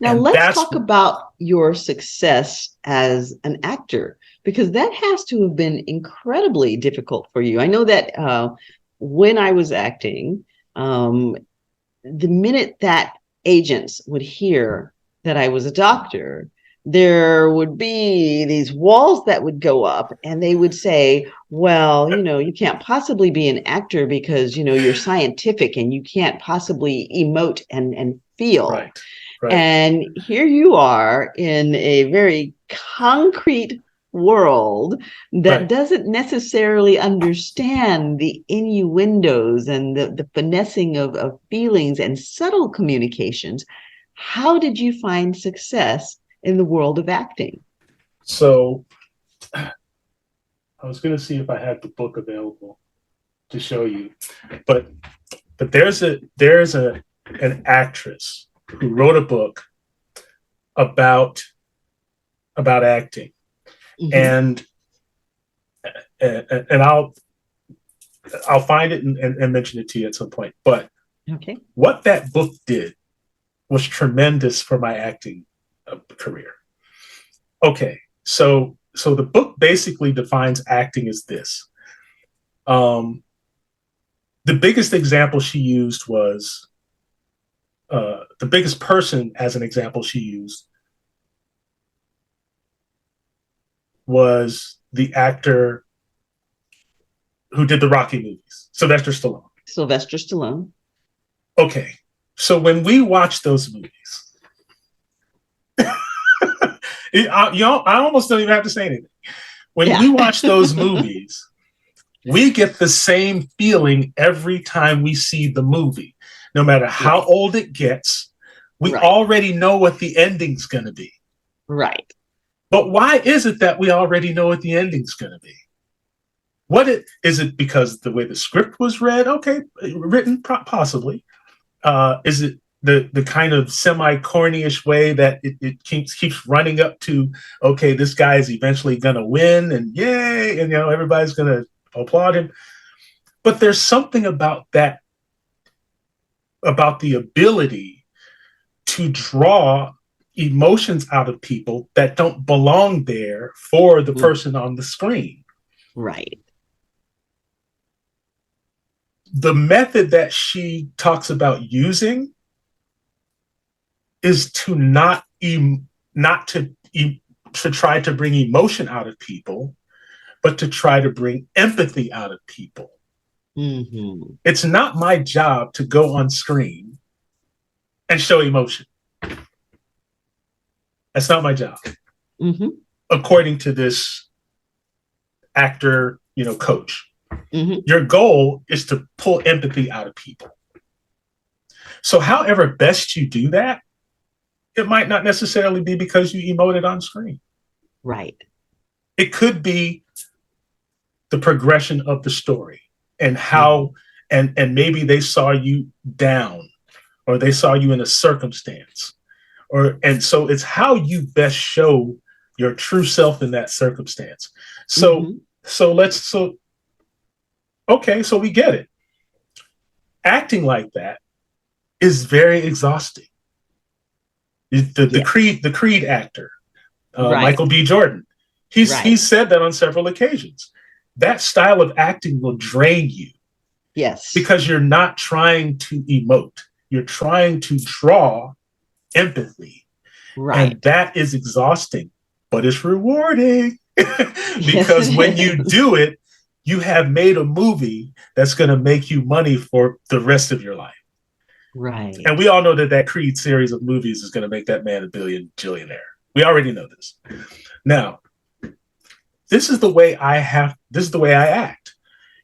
[SPEAKER 4] Now, let's talk about your success as an actor, because that has to have been incredibly difficult for you. I know that when I was acting, the minute that agents would hear that I was a doctor, there would be these walls that would go up, and they would say, well, you can't possibly be an actor because, you're scientific and you can't possibly emote and feel. Right. And here you are in a very concrete world that doesn't necessarily understand the innuendos and the finessing of feelings and subtle communications. How did you find success in the world of acting?
[SPEAKER 5] So I was going to see if I had the book available to show you, but But there's an actress who wrote a book about acting, and I'll find it and mention it to you at some point. But what that book did was tremendous for my acting career. Okay, so the book basically defines acting as this. The biggest example she used was the biggest person as an example she used was the actor who did the Rocky movies, Sylvester Stallone. Okay, so when we watch those movies, I almost don't even have to say anything. When we watch those movies, we get the same feeling every time we see the movie. No matter how old it gets, we already know what the ending's going to be.
[SPEAKER 4] Right.
[SPEAKER 5] But why is it that we already know what the ending's going to be? Is it because the way the script was written, possibly? Is it the kind of semi-corny-ish way that it keeps running up to, okay, this guy is eventually going to win, and yay, and everybody's going to applaud him? But there's something about that, about the ability to draw emotions out of people that don't belong there for the person on the screen.
[SPEAKER 4] Right.
[SPEAKER 5] The method that she talks about using is to to try to bring emotion out of people, but to try to bring empathy out of people. It's not my job to go on screen and show emotion. That's not my job. According to this actor, coach. Your goal is to pull empathy out of people. So however best you do that, it might not necessarily be because you emoted on screen.
[SPEAKER 4] Right.
[SPEAKER 5] It could be the progression of the story and how, and maybe they saw you down, or they saw you in a circumstance, and so it's how you best show your true self in that circumstance. So we get it. Acting like that is very exhausting. The Creed actor, Michael B. Jordan, he's said that on several occasions. That style of acting will drain you.
[SPEAKER 4] Yes.
[SPEAKER 5] Because you're not trying to emote. You're trying to draw empathy.
[SPEAKER 4] Right.
[SPEAKER 5] And that is exhausting, but it's rewarding. Because when you do it, you have made a movie that's going to make you money for the rest of your life.
[SPEAKER 4] Right.
[SPEAKER 5] And we all know that Creed series of movies is going to make that man a billionaire. We already know this. Now, this is the way I act.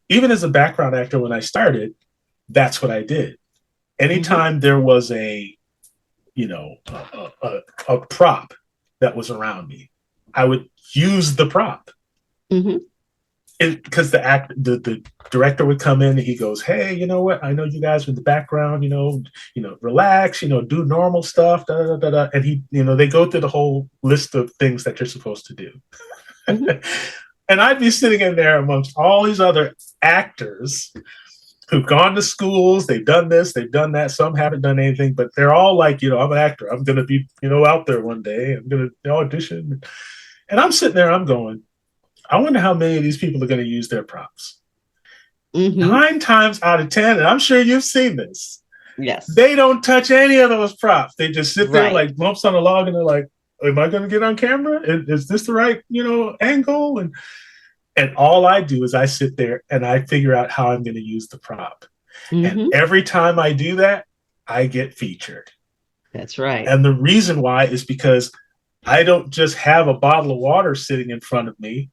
[SPEAKER 5] Even as a background actor, when I started, that's what I did. Anytime there was a prop that was around me, I would use the prop. Because the director would come in and he goes, "Hey, you know what? I know you guys are in the background. Relax. Do normal stuff." Da, da, da, da. And they go through the whole list of things that you're supposed to do. And I'd be sitting in there amongst all these other actors who've gone to schools. They've done this, they've done that. Some haven't done anything, but they're all like, I'm an actor. I'm going to be, out there one day. I'm going to audition. And I'm sitting there, I'm going, I wonder how many of these people are going to use their props. 9 times out of 10, and I'm sure you've seen this.
[SPEAKER 4] Yes.
[SPEAKER 5] They don't touch any of those props. They just sit there like lumps on a log, and they're like, am I going to get on camera? Is this the right, angle? And all I do is I sit there and I figure out how I'm going to use the prop. And every time I do that, I get featured.
[SPEAKER 4] That's right.
[SPEAKER 5] And the reason why is because I don't just have a bottle of water sitting in front of me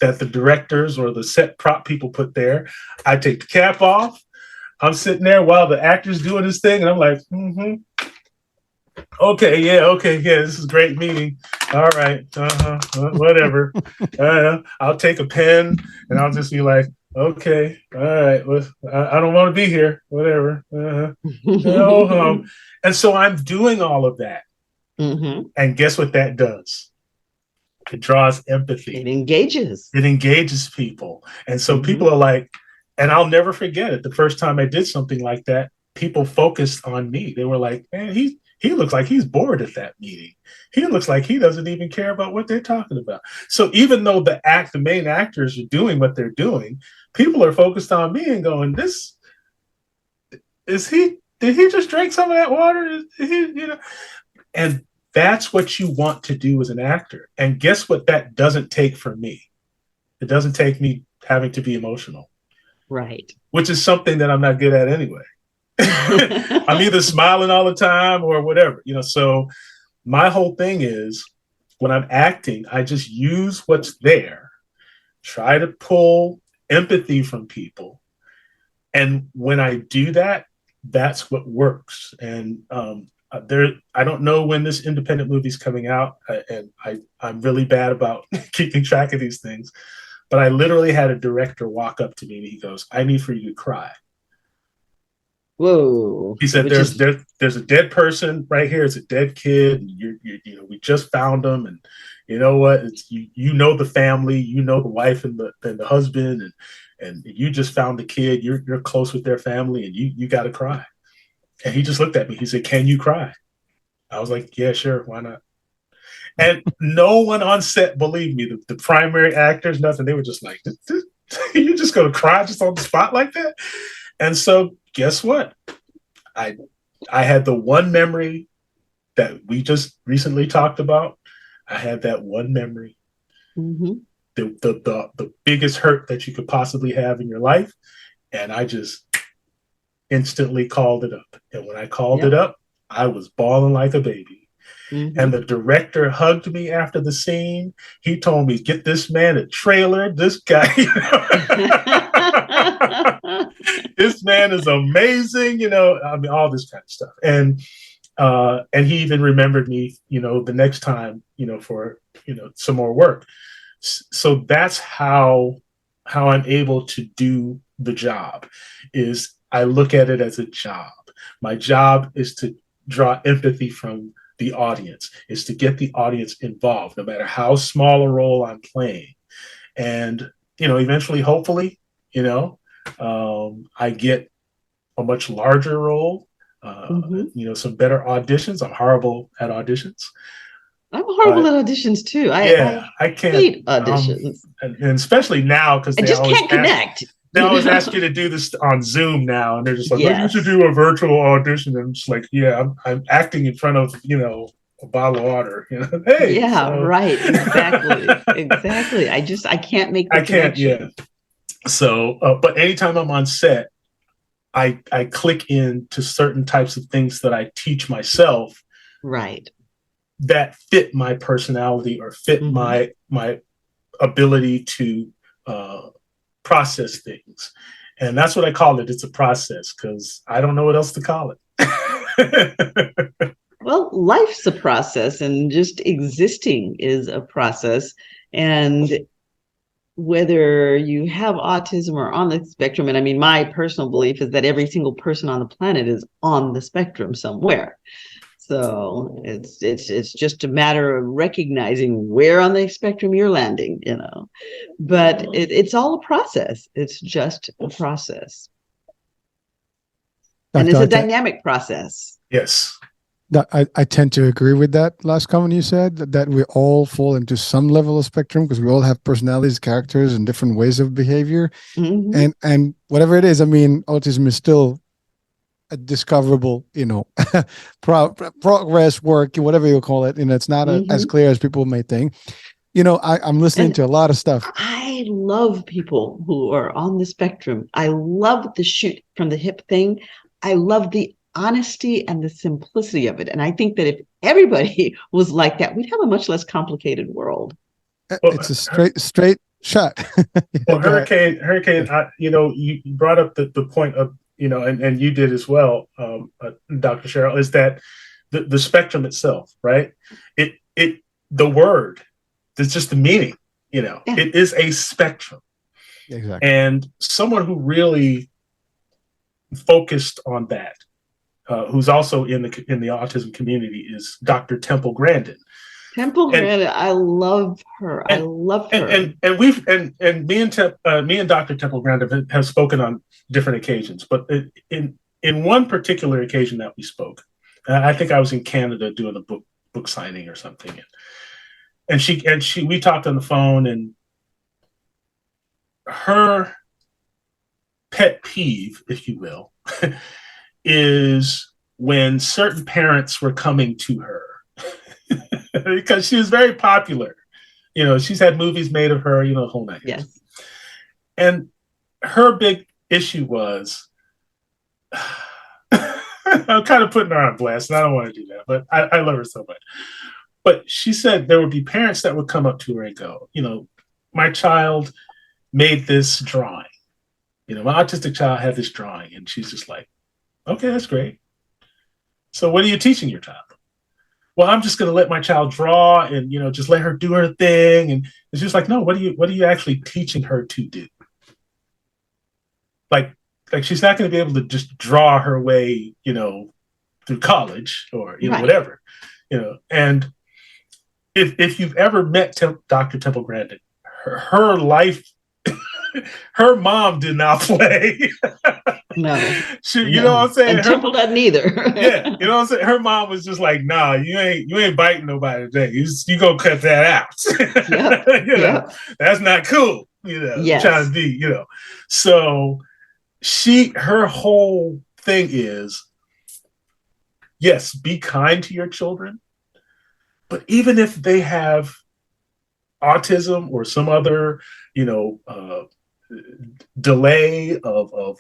[SPEAKER 5] that the directors or the set prop people put there. I take the cap off. I'm sitting there while the actor's doing his thing, and I'm like, okay, this is a great meeting. All right, whatever. I'll take a pen, and I'll just be like, Okay, all right. Well, I don't want to be here. Whatever. No, and so I'm doing all of that,
[SPEAKER 4] Mm-hmm.
[SPEAKER 5] and guess what that does? It draws
[SPEAKER 4] It
[SPEAKER 5] empathy.
[SPEAKER 4] engages.
[SPEAKER 5] It engages people, and so
[SPEAKER 4] Mm-hmm.
[SPEAKER 5] people are like, and I'll never forget it. The first time I did something like that, people focused on me. They were like, "Man, he looks like he's bored at that meeting. He looks like he doesn't even care about what they're talking about." So even though the main actors are doing what they're doing, people are focused on me and going, "This is he? Did he just drink some of that water? Is he, And that's what you want to do as an actor. And guess what? That doesn't take from me. It doesn't take me having to be emotional,
[SPEAKER 4] Right.
[SPEAKER 5] which is something that I'm not good at anyway. I'm either smiling all the time or whatever, So my whole thing is when I'm acting, I just use what's there, try to pull empathy from people. And when I do that, that's what works. And I don't know when this independent movie's coming out, and I'm really bad about keeping track of these things. But I literally had a director walk up to me and he goes, "I need for you to cry."
[SPEAKER 4] Whoa.
[SPEAKER 5] He said,
[SPEAKER 4] Which is
[SPEAKER 5] "There's a dead person right here. It's a dead kid. And we just found him, and you know what? It's you know the family, you know the wife and the husband, and you just found the kid. You're close with their family, and you got to cry." And he just looked at me. He said, "Can you cry?" I was like, "Yeah, sure. Why not?" And no one on set believed me. The primary actors, nothing. They were just like, "You just going to cry just on the spot like that?" And so, guess what? I I had the one memory that we just recently talked about. I had that one memory,
[SPEAKER 4] mm-hmm.
[SPEAKER 5] the biggest hurt that you could possibly have in your life, and I just instantly called it up. And when I called it
[SPEAKER 4] Yep.
[SPEAKER 5] up, I was bawling like a baby. And
[SPEAKER 4] Mm-hmm.
[SPEAKER 5] the director hugged me after the scene. He told me, "Get this man a trailer. This guy, this man is amazing." I mean, all this kind of stuff. And he even remembered me, the next time, for some more work. So that's how I'm able to do the job. Is I look at it as a job. My job is to draw empathy from the audience, is to get the audience involved, no matter how small a role I'm playing. And, eventually, hopefully, I get a much larger role,
[SPEAKER 4] Mm-hmm.
[SPEAKER 5] some better auditions. I'm horrible at auditions.
[SPEAKER 4] I'm horrible
[SPEAKER 5] But
[SPEAKER 4] at auditions too.
[SPEAKER 5] yeah,
[SPEAKER 4] I
[SPEAKER 5] I can't,
[SPEAKER 4] hate auditions.
[SPEAKER 5] and especially now because
[SPEAKER 4] I just can't connect.
[SPEAKER 5] they always ask you to do this on Zoom now, and they're just like, "Well, you should
[SPEAKER 4] Yes.
[SPEAKER 5] do a virtual audition." And it's like, yeah, I'm acting in front of a bottle of water. Hey,
[SPEAKER 4] Yeah,
[SPEAKER 5] so
[SPEAKER 4] right. Exactly. Exactly. I can't make the
[SPEAKER 5] I can't.
[SPEAKER 4] connection.
[SPEAKER 5] Yeah. So, but anytime I'm on set, I click into certain types of things that I teach myself
[SPEAKER 4] Right.
[SPEAKER 5] that fit my personality or fit
[SPEAKER 4] Mm-hmm.
[SPEAKER 5] my ability to process things. And that's what I call it. It's a process because I don't know what else to call it.
[SPEAKER 4] Well, life's a process, and just existing is a process. And whether you have autism or on the spectrum, and I mean, my personal belief is that every single person on the planet is on the spectrum somewhere. So it's just a matter of recognizing where on the spectrum you're landing. But it's all a process. It's just a process. And it's a dynamic process.
[SPEAKER 5] Yes.
[SPEAKER 7] I tend to agree with that last comment you said, that we all fall into some level of spectrum because we all have personalities, characters, and different ways of behavior.
[SPEAKER 4] Mm-hmm.
[SPEAKER 7] And whatever it is, I mean, autism is still a discoverable, progress work, whatever you call it. It's not as clear as people may think. I'm listening to a lot of stuff.
[SPEAKER 4] I love people who are on the spectrum. I love the shoot from the hip thing. I love the honesty and the simplicity of it. And I think that if everybody was like that, we'd have a much less complicated world.
[SPEAKER 7] It's a straight shot.
[SPEAKER 5] Well, Hurricane, you brought up the point of, and you did as well, Dr. Cheryl, is that the spectrum itself, right? The word, it's just the meaning,
[SPEAKER 4] Yeah.
[SPEAKER 5] it is a spectrum.
[SPEAKER 7] Exactly.
[SPEAKER 5] And someone who really focused on that, who's also in the autism community, is Dr. Temple Grandin.
[SPEAKER 4] Temple
[SPEAKER 5] And
[SPEAKER 4] Grandin, I love her. I
[SPEAKER 5] and
[SPEAKER 4] love
[SPEAKER 5] and
[SPEAKER 4] her.
[SPEAKER 5] me and Dr. Temple Grandin have spoken on different occasions, but in one particular occasion that we spoke, I think I was in Canada doing a book signing or something, and we talked on the phone, and her pet peeve, if you will, is when certain parents were coming to her because she was very popular. She's had movies made of her, the whole night.
[SPEAKER 4] Yes.
[SPEAKER 5] And her big issue was, I'm kind of putting her on blast, and I don't want to do that, but I love her so much. But she said there would be parents that would come up to her and go, my child made this drawing. My autistic child had this drawing, and she's just like, okay, that's great. So what are you teaching your child? Well, I'm just going to let my child draw and, just let her do her thing. And it's just like, no, what are you actually teaching her to do? Like she's not going to be able to just draw her way, through college or,
[SPEAKER 4] Right.
[SPEAKER 5] whatever, and if you've ever met Dr. Temple Grandin, her life, her mom did not play.
[SPEAKER 4] No.
[SPEAKER 5] You know what I'm saying?
[SPEAKER 4] And Temple doesn't either.
[SPEAKER 5] Yeah, you know what I'm saying? Her mom was just like, nah, you ain't biting nobody today. You gonna cut that out.
[SPEAKER 4] Yep.
[SPEAKER 5] That's not cool.
[SPEAKER 4] Yes.
[SPEAKER 5] Trying to be, So her whole thing is, yes, be kind to your children, but even if they have autism or some other, delay of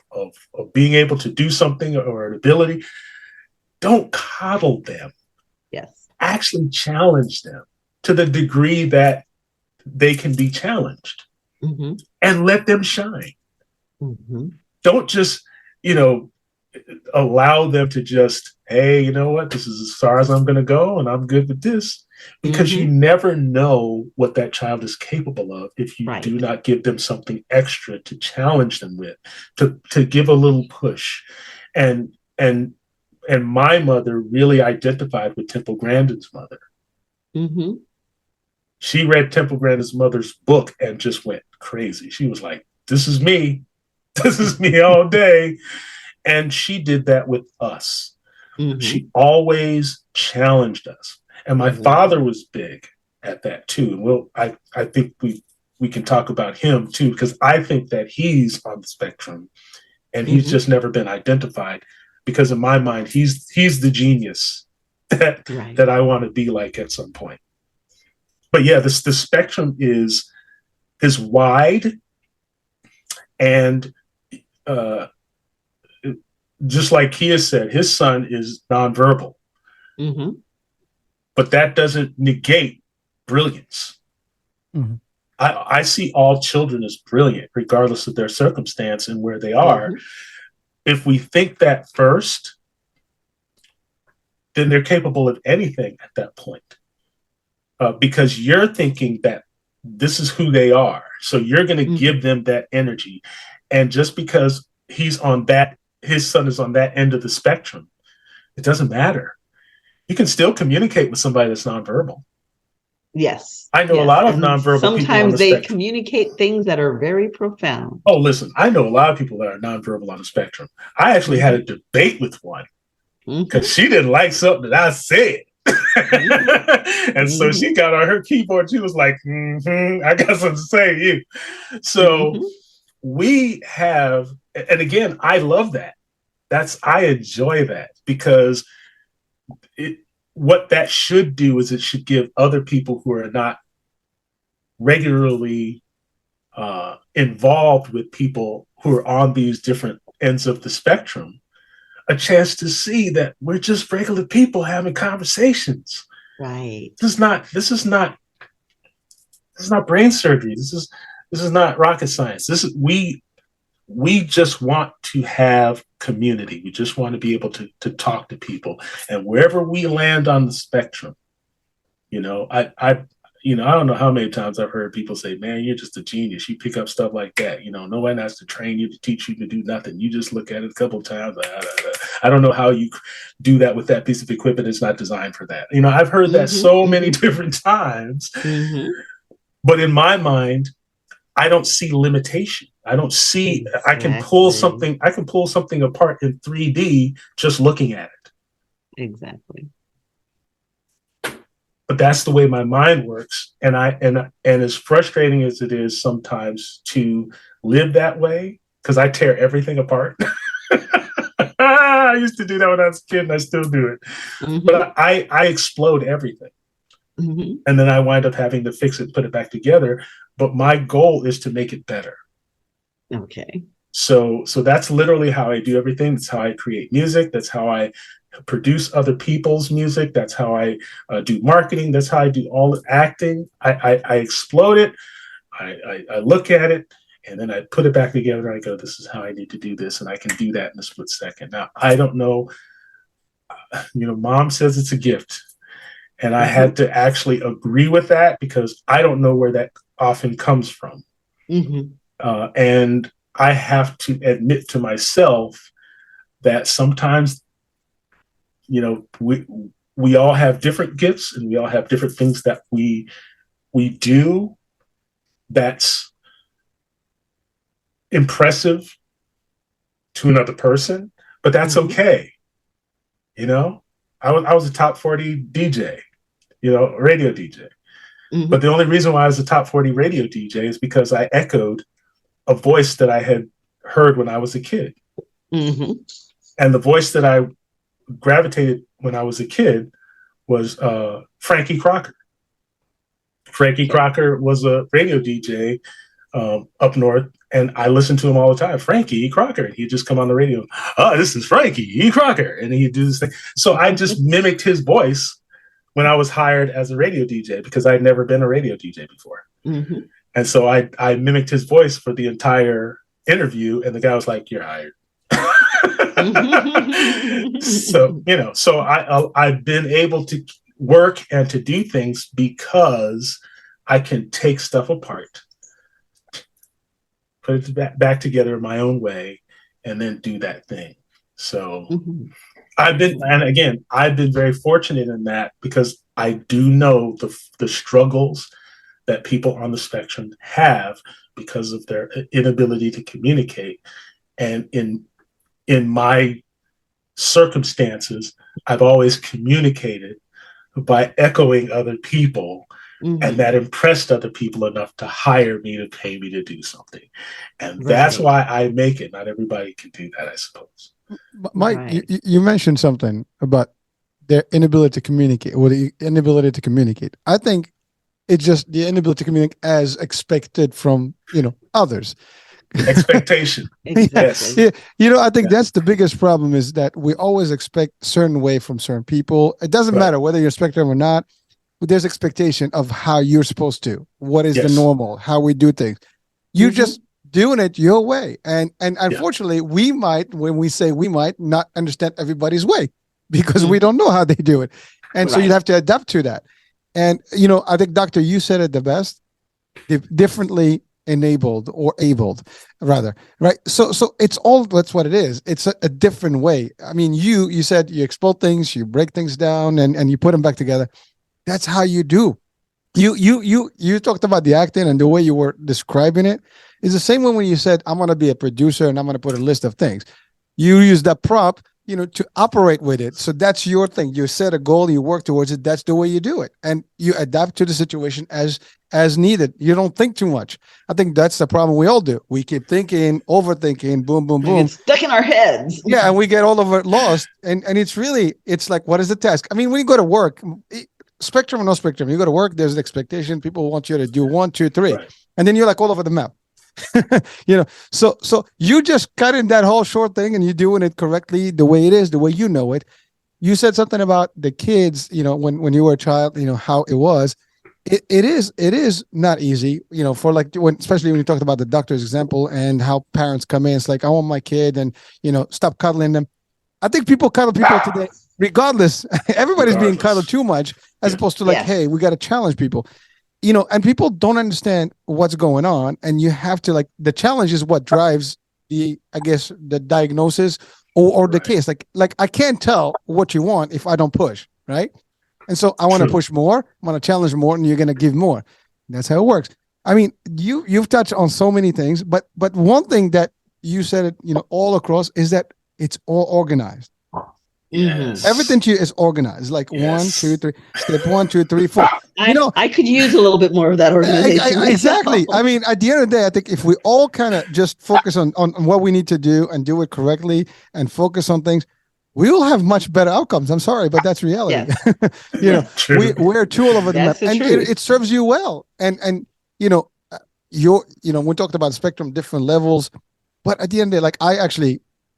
[SPEAKER 5] being able to do something or an ability, don't coddle them.
[SPEAKER 4] Yes.
[SPEAKER 5] Actually challenge them to the degree that they can be challenged, and let them shine. Don't just, allow them to just, hey, you know what, this is as far as I'm going to go and I'm good with this, because you never know what that child is capable of if you do not give them something extra to challenge them with, to give a little push. And my mother really identified with Temple Grandin's mother. She read Temple Grandin's mother's book and just went crazy. She was like, this is me. This is me all day. And she did that with us. She always challenged us. And my father was big at that too. And I think we can talk about him too, because I think that he's on the spectrum and he's just never been identified, because in my mind, he's the genius that I want to be like at some point. But yeah, the spectrum is wide, and just like Kia said, his son is nonverbal, but that doesn't negate brilliance. I see all children as brilliant, regardless of their circumstance and where they are. If we think that first, then they're capable of anything at that point, because you're thinking that this is who they are. So you're going to give them that energy. And just because his son is on that end of the spectrum, it doesn't matter. You can still communicate with somebody that's nonverbal.
[SPEAKER 4] Yes.
[SPEAKER 5] I know a lot of nonverbal people.
[SPEAKER 4] Sometimes they communicate things that are very profound.
[SPEAKER 5] Oh, listen, I know a lot of people that are nonverbal on the spectrum. I actually had a debate with one because she didn't like something that I said. And so she got on her keyboard. She was like, I got something to say to you. So we have, and again, I love that. I enjoy that, because what that should do is it should give other people who are not regularly involved with people who are on these different ends of the spectrum a chance to see that we're just regular people having conversations.
[SPEAKER 4] Right.
[SPEAKER 5] This is not brain surgery. This is not rocket science. We just want to have community. We just want to be able to talk to people, and wherever we land on the spectrum, I don't know how many times I've heard people say, man, you're just a genius. You pick up stuff like that. No one has to train you to teach you to do nothing. You just look at it a couple of times. I don't know how you do that with that piece of equipment. It's not designed for that. I've heard that so many different times. But in my mind, I don't see limitation. I don't see, exactly. I can pull something apart in 3D just looking at it.
[SPEAKER 4] Exactly.
[SPEAKER 5] But that's the way my mind works. And as frustrating as it is sometimes to live that way, because I tear everything apart. I used to do that when I was a kid, and I still do it. But I explode everything. And then I wind up having to fix it, put it back together. But my goal is to make it better.
[SPEAKER 4] Okay.
[SPEAKER 5] So that's literally how I do everything. That's how I create music. That's how I produce other people's music. That's how I do marketing. That's how I do all the acting. I explode it. I look at it, and then I put it back together. And I go, this is how I need to do this. And I can do that in a split second. Now, I don't know. Mom says it's a gift. And I had to actually agree with that because I don't know where that often comes from. And I have to admit to myself that sometimes, we all have different gifts and we all have different things that we do that's impressive to another person, but that's okay. I was a top 40 DJ, radio DJ. But the only reason why I was a top 40 radio DJ is because I echoed a voice that I had heard when I was a kid. And the voice that I gravitated when I was a kid was Frankie Crocker. Frankie Crocker was a radio DJ up north, and I listened to him all the time. Frankie Crocker. He'd just come on the radio. Oh, this is Frankie Crocker. And he'd do this thing. So I just mimicked his voice when I was hired as a radio DJ because I'd never been a radio DJ before. And so I mimicked his voice for the entire interview, and the guy was like, "You're hired." So I've been able to work and to do things because I can take stuff apart, put it back together in my own way, and then do that thing. So I've been very fortunate in that because I do know the struggles that people on the spectrum have because of their inability to communicate. And in my circumstances, I've always communicated by echoing other people, and that impressed other people enough to hire me, to pay me to do something. And that's why I make it. Not everybody can do that, I suppose.
[SPEAKER 7] Mike, you mentioned something about their inability to communicate, or the inability to communicate. I think it's just the inability to communicate as expected from, others.
[SPEAKER 5] Expectation.
[SPEAKER 4] Exactly.
[SPEAKER 7] Yes. I think that's the biggest problem, is that we always expect certain way from certain people. It doesn't matter whether you're expecting or not. There's expectation of how you're supposed to. What is the normal? How we do things. You're just doing it your way. And unfortunately, we might, when we say we might, not understand everybody's way because we don't know how they do it. And so you'd have to adapt to that. And, I think, Doctor, you said it the best, differently enabled or abled, rather, right? So that's what it is. It's a different way. I mean, you said you explode things, you break things down, and you put them back together. That's how you do. You talked about the acting, and the way you were describing it is the same way when you said, I'm going to be a producer and I'm going to put a list of things. You use that prop, to operate with it. So that's your thing. You set a goal, you work towards it. That's the way you do it. And you adapt to the situation as needed. You don't think too much. I think that's the problem we all do. We keep thinking, overthinking, boom, boom, boom.
[SPEAKER 4] It's stuck in our heads.
[SPEAKER 7] Yeah. And we get all of it lost. And it's like, what is the task? I mean, when you go to work, spectrum or no spectrum, you go to work, there's an expectation. People want you to do 1, 2, 3. Right. And then you're like all over the map. So you just cut in that whole short thing and you're doing it correctly, the way it is, the way you know it. You said something about the kids, when you were a child, how it was. It is not easy, for especially when you talked about the doctor's example and how parents come in. It's like, I want my kid, and stop cuddling them. I think people cuddle people today, regardless. Everybody's being cuddled too much, as opposed to hey, we got to challenge people. and people don't understand what's going on, and you have to, like, the challenge is what drives the diagnosis or the case. Like I can't tell what you want if I don't push, right? And so I want to push more, I want to challenge more, and you're going to give more. That's how it works. I mean, you've touched on so many things, but one thing that you said, all across, is that it's all organized.
[SPEAKER 5] Yes.
[SPEAKER 7] Everything to you is organized, like 1, 2, 3, step 1, 2, 3, 4.
[SPEAKER 4] I could use a little bit more of that organization.
[SPEAKER 7] Exactly. I mean, at the end of the day, I think if we all kind of just focus on what we need to do and do it correctly and focus on things, we will have much better outcomes. I'm sorry, but that's reality.
[SPEAKER 5] Yes.
[SPEAKER 7] We're a tool of the map, and it serves you well. And we talked about spectrum, different levels, but at the end of the day, like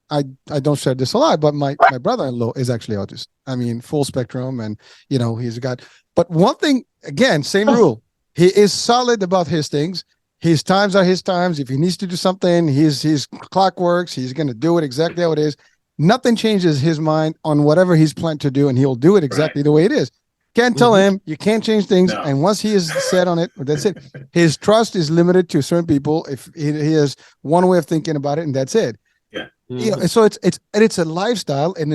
[SPEAKER 7] I don't share this a lot, but my brother-in-law is actually autist. I mean, full spectrum, and he's got. But one thing, again, same rule. He is solid about his things. His times are his times. If he needs to do something, his clock works. He's going to do it exactly how it is. Nothing changes his mind on whatever he's planned to do, and he'll do it exactly the way it is. Can't tell him, you can't change things. No. And once he is set on it, that's it. His trust is limited to certain people. If he has one way of thinking about it, and that's it. Yeah. So it's a lifestyle, and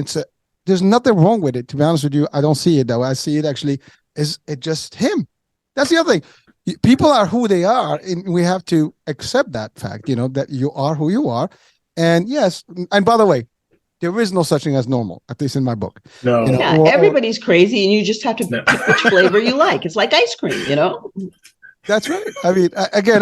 [SPEAKER 7] there's nothing wrong with it. To be honest with you, I don't see it that way. I see it actually is it just him. That's the other thing. People are who they are, and we have to accept that fact. That you are who you are. And yes, and by the way, there is no such thing as normal, at least in my book.
[SPEAKER 5] No.
[SPEAKER 4] Everybody's crazy, and you just have to pick which flavor you like. It's like ice cream,
[SPEAKER 7] That's right. I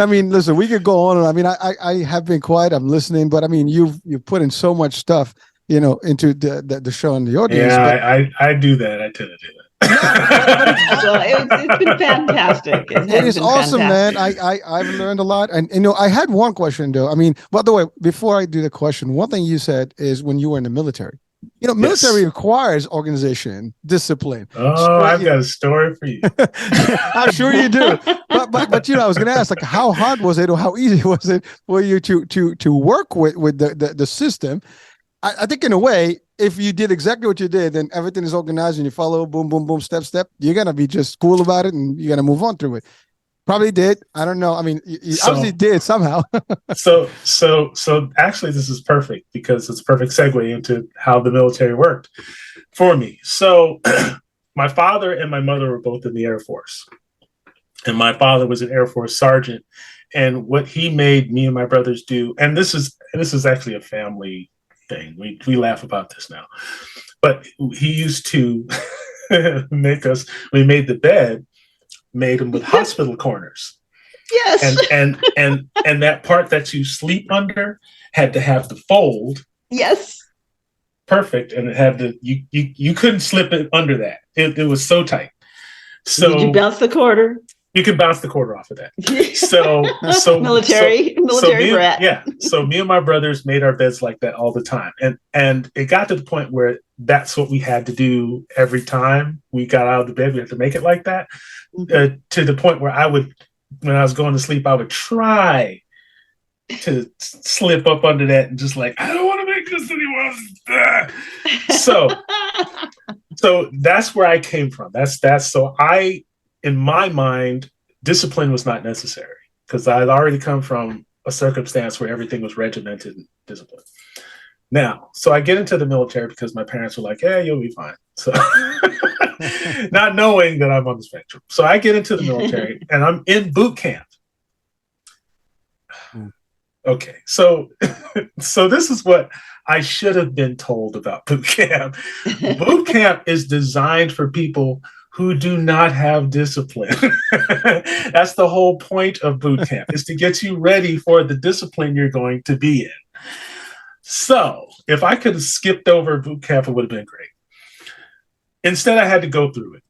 [SPEAKER 7] mean, listen, we could go on, and I mean, I have been quiet. I'm listening, but I mean, you've put in so much stuff, into the show and the audience.
[SPEAKER 5] Yeah, I do that. I tend to do that.
[SPEAKER 4] It's been fantastic.
[SPEAKER 7] It is awesome, fantastic. Man. I've learned a lot, and I had one question though. I mean, by the way, before I do the question, one thing you said is when you were in the military. Military requires organization, discipline.
[SPEAKER 5] Oh, I've got a story for you.
[SPEAKER 7] I'm sure you do. But I was going to ask, like, how hard was it, or how easy was it for you to work with the system? I think in a way, if you did exactly what you did, then everything is organized and you follow, boom, boom, boom, step, you're going to be just cool about it, and you're going to move on through it. Probably did. I don't know. I mean, you obviously did somehow.
[SPEAKER 5] So actually, this is perfect, because it's a perfect segue into how the military worked for me. So my father and my mother were both in the Air Force, and my father was an Air Force sergeant. And what he made me and my brothers do, and this is actually a family thing. We laugh about this now, but he used to make us. We made the bed. Made them with hospital corners.
[SPEAKER 4] Yes.
[SPEAKER 5] And that part that you sleep under had to have the fold.
[SPEAKER 4] Yes.
[SPEAKER 5] Perfect. And it had you couldn't slip it under that. It was so tight. So
[SPEAKER 4] did you bounce the quarter?
[SPEAKER 5] You can bounce the quarter off of that. So
[SPEAKER 4] military brat.
[SPEAKER 5] Yeah. So me and my brothers made our beds like that all the time. And it got to the point where that's what we had to do every time we got out of the bed. We had to make it like that. To the point where when I was going to sleep, I would try to slip up under that and just like, I don't want to make this anymore. So that's where I came from. So in my mind, discipline was not necessary, because I had already come from a circumstance where everything was regimented and disciplined. Now, so I get into the military because my parents were like, "Yeah, you'll be fine." So, not knowing that I'm on the spectrum, so I get into the military and I'm in boot camp. Okay, so this is what I should have been told about boot camp. Boot camp is designed for people who do not have discipline. That's the whole point of boot camp, is to get you ready for the discipline you're going to be in. So if I could have skipped over boot camp, it would have been great. Instead, I had to go through it.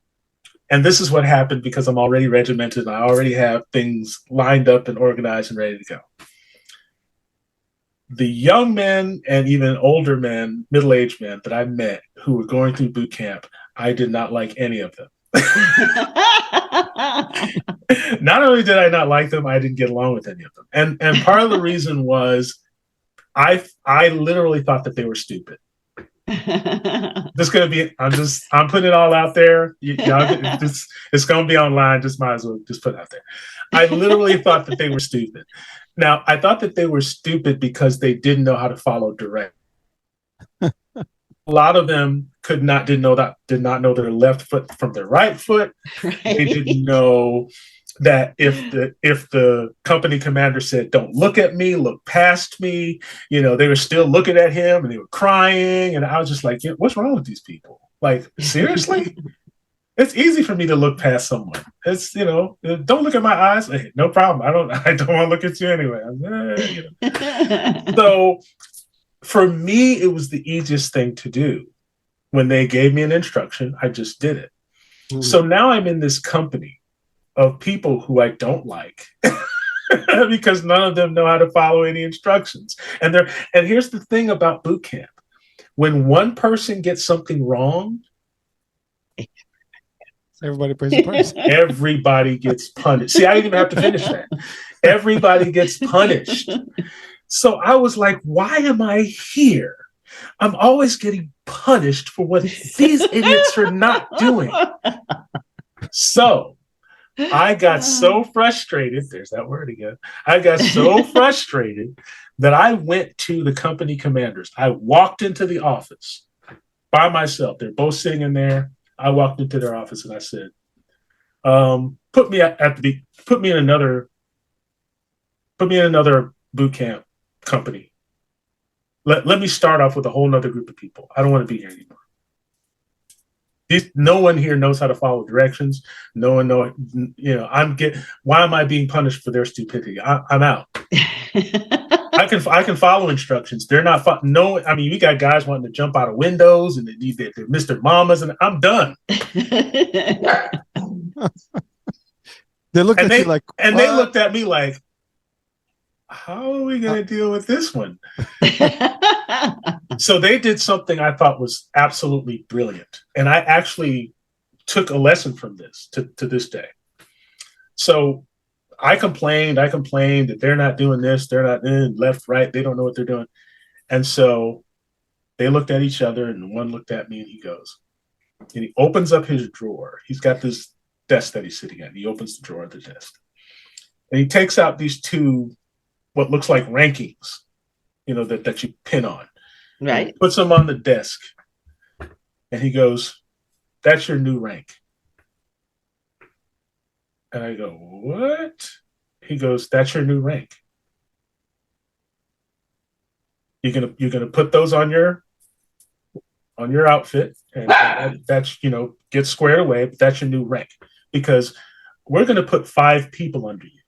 [SPEAKER 5] And this is what happened, because I'm already regimented and I already have things lined up and organized and ready to go. The young men and even older men, middle-aged men that I met who were going through boot camp, I did not like any of them. Not only did I not like them, I didn't get along with any of them. And part of the reason was I literally thought that they were stupid. I'm putting it all out there. It's going to be online. Just might as well just put it out there. I literally thought that they were stupid. Now, I thought that they were stupid because they didn't know how to follow direct. A lot of them did not know their left foot from their right foot. Right. They didn't know that if the company commander said, "Don't look at me, look past me," they were still looking at him and they were crying. And I was just like, what's wrong with these people? Like, seriously? It's easy for me to look past someone. It's, don't look at my eyes. Hey, no problem. I don't want to look at you anyway. So for me, it was the easiest thing to do. When they gave me an instruction, I just did it. Mm-hmm. So now I'm in this company of people who I don't like because none of them know how to follow any instructions. And here's the thing about boot camp. When one person gets something wrong,
[SPEAKER 7] everybody pays the price.
[SPEAKER 5] Everybody gets punished. See, I didn't even have to finish that. Everybody gets punished. So I was like, why am I here? I'm always getting punished for what these idiots are not doing. So I got so frustrated. There's that word again. I got so frustrated that I went to the company commanders. I walked into the office by myself. They're both sitting in there. I walked into their office and I said, put me in another boot camp company. Let me start off with a whole nother group of people. I don't want to be here anymore. No one here knows how to follow directions. No one knows, why am I being punished for their stupidity? I'm out. I can follow instructions. They're not, we got guys wanting to jump out of windows and they're Mr. Mamas, and I'm done.
[SPEAKER 7] They looked at you like,
[SPEAKER 5] and they looked at me like, how are we going to deal with this one? So they did something I thought was absolutely brilliant. And I actually took a lesson from this to this day. So I complained that they're not doing this. They're not in left, right. They don't know what they're doing. And so they looked at each other and one looked at me and he goes, and he opens up his drawer. He's got this desk that he's sitting at. He opens the drawer of the desk and he takes out these two, what looks like rankings, that you pin on. Right. He puts them on the desk and he goes, "That's your new rank." And I go, "What?" He goes, "That's your new rank. You're gonna put those on your outfit, and that's get squared away. But that's your new rank because we're gonna put 5 people under you,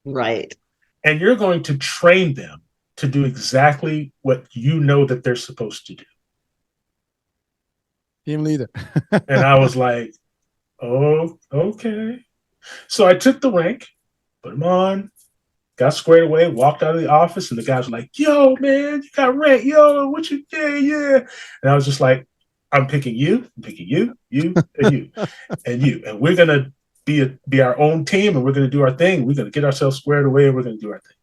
[SPEAKER 4] right? And
[SPEAKER 5] you're going to train them to do exactly what you know that they're supposed to do."
[SPEAKER 7] Team leader.
[SPEAKER 5] And I was like, "Oh, okay." So I took the rank, put them on, got squared away, walked out of the office, and the guys were like, "Yo, man, you got rank. Yo, what you did? Yeah." And I was just like, "I'm picking you, and you, and you, and you. And we're going to be our own team, and we're going to do our thing. We're going to get ourselves squared away, and we're going to do our thing."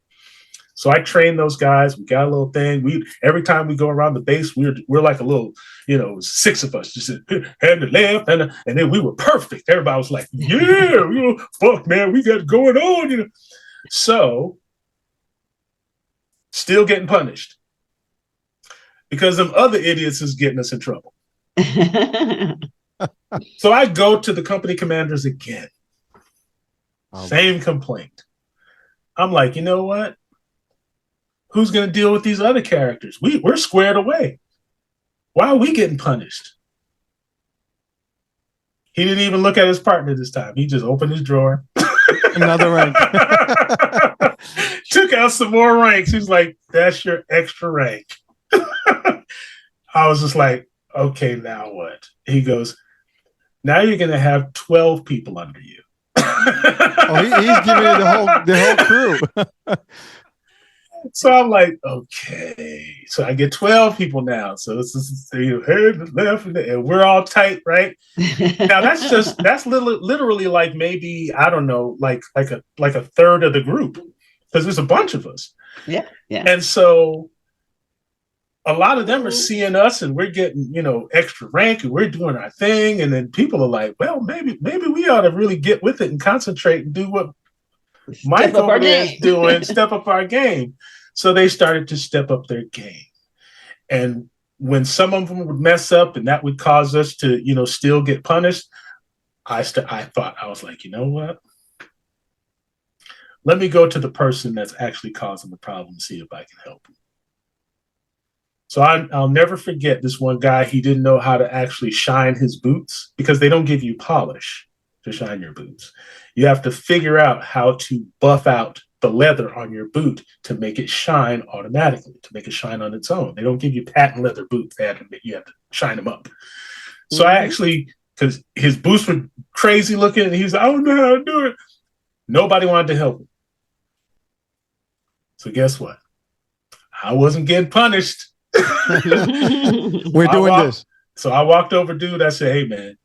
[SPEAKER 5] So I trained those guys. We got a little thing. Every time we go around the base, we're like a little, 6 of us, just hand to left, and then we were perfect. Everybody was like, "Yeah, fuck, man, we got it going on." So, still getting punished because them other idiots is getting us in trouble. So I go to the company commanders again. Same complaint. I'm like, you know what? Who's going to deal with these other characters? We're squared away. Why are we getting punished? He didn't even look at his partner this time. He just opened his drawer.
[SPEAKER 7] Another rank.
[SPEAKER 5] Took out some more ranks. He's like, "That's your extra rank." I was just like, "Okay, now what?" He goes, "Now you're going to have 12 people under you."
[SPEAKER 7] He's giving it the whole crew.
[SPEAKER 5] So I'm like, okay. So I get 12 people now. So it's head, left, and we're all tight, right? Now that's literally like maybe, I don't know, like a third of the group because there's a bunch of us.
[SPEAKER 4] Yeah.
[SPEAKER 5] And so a lot of them are seeing us and we're getting, extra rank and we're doing our thing. And then people are like, well, maybe we ought to really get with it and concentrate and do what Mike over there is doing, step up our game. So they started to step up their game. And when some of them would mess up and that would cause us to, still get punished, I was like, you know what? Let me go to the person that's actually causing the problem and see if I can help him. So I'll never forget this one guy. He didn't know how to actually shine his boots because they don't give you polish to shine your boots. You have to figure out how to buff out the leather on your boot to make it shine automatically, to make it shine on its own. They don't give you patent leather boots. You have to shine them up. So I actually, because his boots were crazy looking and he's like, I don't know how to do it. Nobody wanted to help him. So guess what? I wasn't getting punished.
[SPEAKER 7] We're doing this.
[SPEAKER 5] So I walked over, dude. I said, hey, man,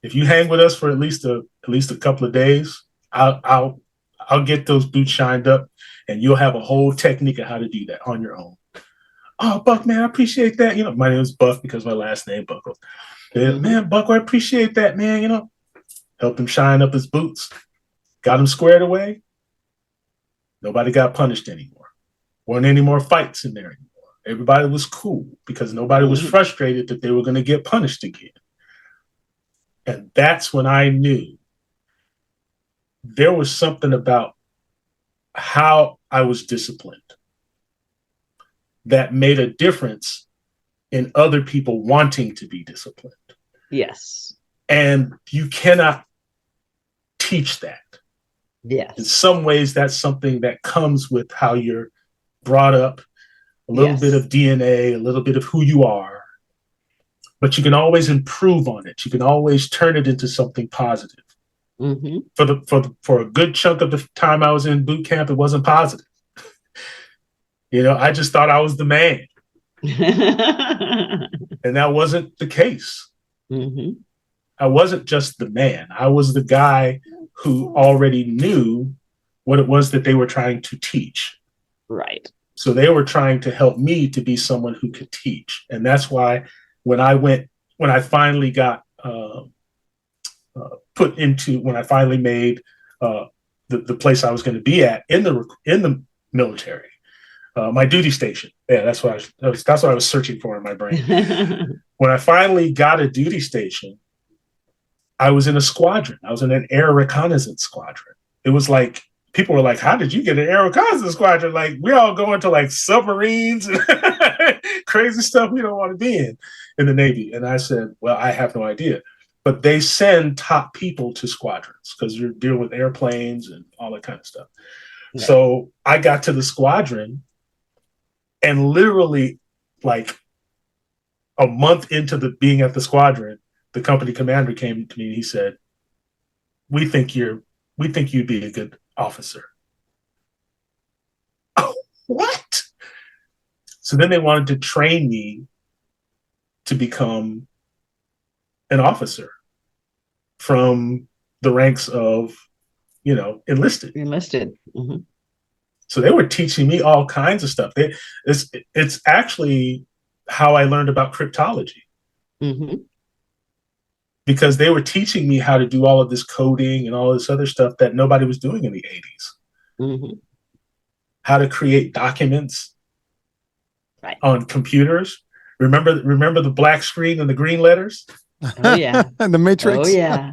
[SPEAKER 5] if you hang with us for at least a couple of days, I'll get those boots shined up and you'll have a whole technique of how to do that on your own. Oh, Buck, man, I appreciate that. My name is Buck because my last name Buckles. Man, Buck, I appreciate that, man. Helped him shine up his boots. Got him squared away. Nobody got punished anymore. Weren't any more fights in there anymore. Everybody was cool because nobody was frustrated that they were going to get punished again. And that's when I knew there was something about how I was disciplined that made a difference in other people wanting to be disciplined.
[SPEAKER 4] Yes.
[SPEAKER 5] And you cannot teach that.
[SPEAKER 4] Yes.
[SPEAKER 5] In some ways, that's something that comes with how you're brought up, a little bit of DNA, a little bit of who you are. But you can always improve on it. You can always turn it into something positive. For a good chunk of the time I was in boot camp, it wasn't positive. I just thought I was the man. And that wasn't the case. I wasn't just the man. I was the guy who already knew what it was that they were trying to teach.
[SPEAKER 4] Right.
[SPEAKER 5] So they were trying to help me to be someone who could teach. And that's why when I finally got when I finally made the place I was going to be at in the military, my duty station. Yeah, that's what I was searching for in my brain. When I finally got a duty station, I was in a squadron. I was in an air reconnaissance squadron. It was like, people were like, how did you get an air reconnaissance squadron? Like, we're all going to like submarines and crazy stuff we don't want to be in the Navy. And I said, well, I have no idea. But they send top people to squadrons because you're dealing with airplanes and all that kind of stuff. Yeah. So I got to the squadron and literally like a month into being at the squadron, the company commander came to me and he said, we think you'd be a good officer. Oh, what? So then they wanted to train me to become an officer from the ranks of, enlisted.
[SPEAKER 4] Mm-hmm.
[SPEAKER 5] So they were teaching me all kinds of stuff. It's actually how I learned about cryptology. Because they were teaching me how to do all of this coding and all this other stuff that nobody was doing in the 80s. How to create documents on computers. Remember the black screen and the green letters?
[SPEAKER 4] Oh, yeah.
[SPEAKER 7] And the Matrix.
[SPEAKER 4] Oh, yeah.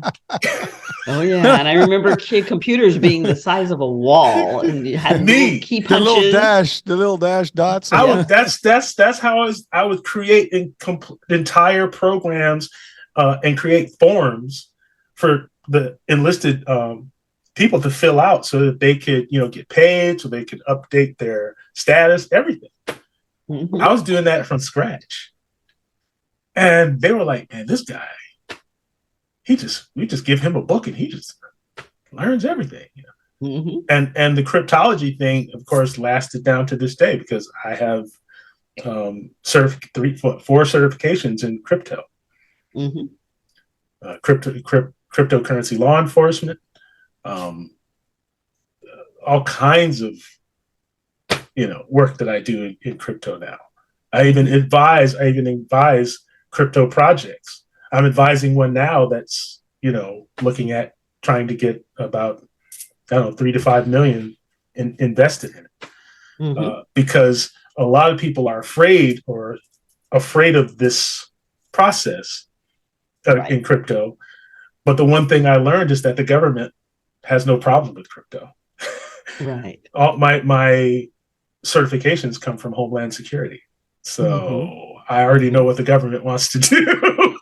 [SPEAKER 4] Oh, yeah. And I remember computers being the size of a wall and you had little key punches.
[SPEAKER 7] The little dash dots.
[SPEAKER 5] That's how I would create entire programs and create forms for the enlisted people to fill out so that they could, get paid, so they could update their status, everything. I was doing that from scratch. And they were like, man, this guy, we just give him a book and he just learns everything. And the cryptology thing, of course, lasted down to this day because I have 4 certifications in crypto. Cryptocurrency law enforcement, all kinds of work that I do in crypto now. I even advise crypto projects. I'm advising one now that's, looking at trying to get about, I don't know, 3 to 5 million invested in it. Because a lot of people are afraid of this process in crypto. But the one thing I learned is that the government has no problem with crypto.
[SPEAKER 4] Right.
[SPEAKER 5] All my certifications come from Homeland Security. So I already know what the government wants to do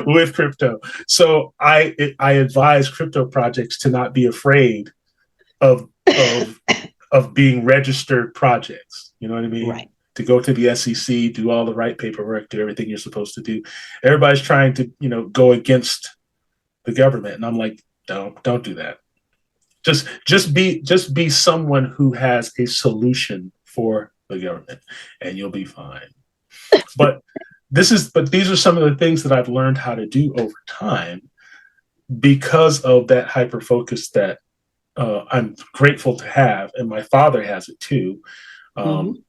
[SPEAKER 5] with crypto. So I advise crypto projects to not be afraid of being registered projects. You know what I mean?
[SPEAKER 4] Right.
[SPEAKER 5] To go to the SEC, do all the right paperwork, do everything you're supposed to do. Everybody's trying to, go against the government, and I'm like, don't do that. Just be someone who has a solution for the government, and you'll be fine. But these are some of the things that I've learned how to do over time because of that hyper focus that I'm grateful to have, and my father has it too,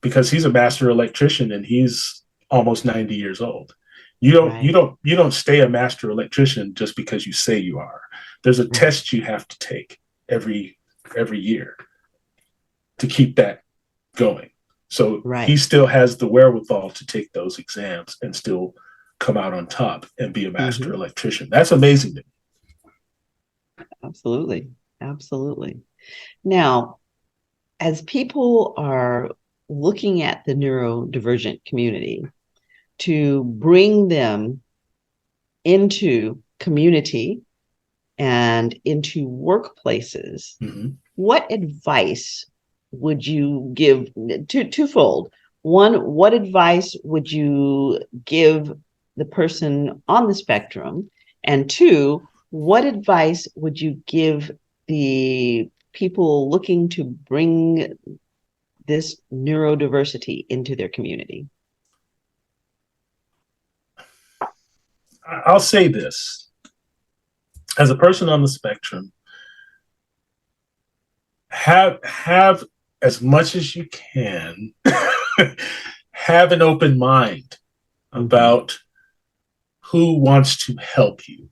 [SPEAKER 5] because he's a master electrician and he's almost 90 years old. You don't stay a master electrician just because you say you are. There's a test you have to take every year to keep that going. So he still has the wherewithal to take those exams and still come out on top and be a master electrician. That's amazing to me.
[SPEAKER 4] Absolutely. Absolutely. Now, as people are looking at the neurodivergent community to bring them into community and into workplaces, what advice would you give? Twofold. One, what advice would you give the person on the spectrum? And two, what advice would you give the people looking to bring this neurodiversity into their community?
[SPEAKER 5] I'll say this. As a person on the spectrum, have as much as you can, have an open mind about who wants to help you,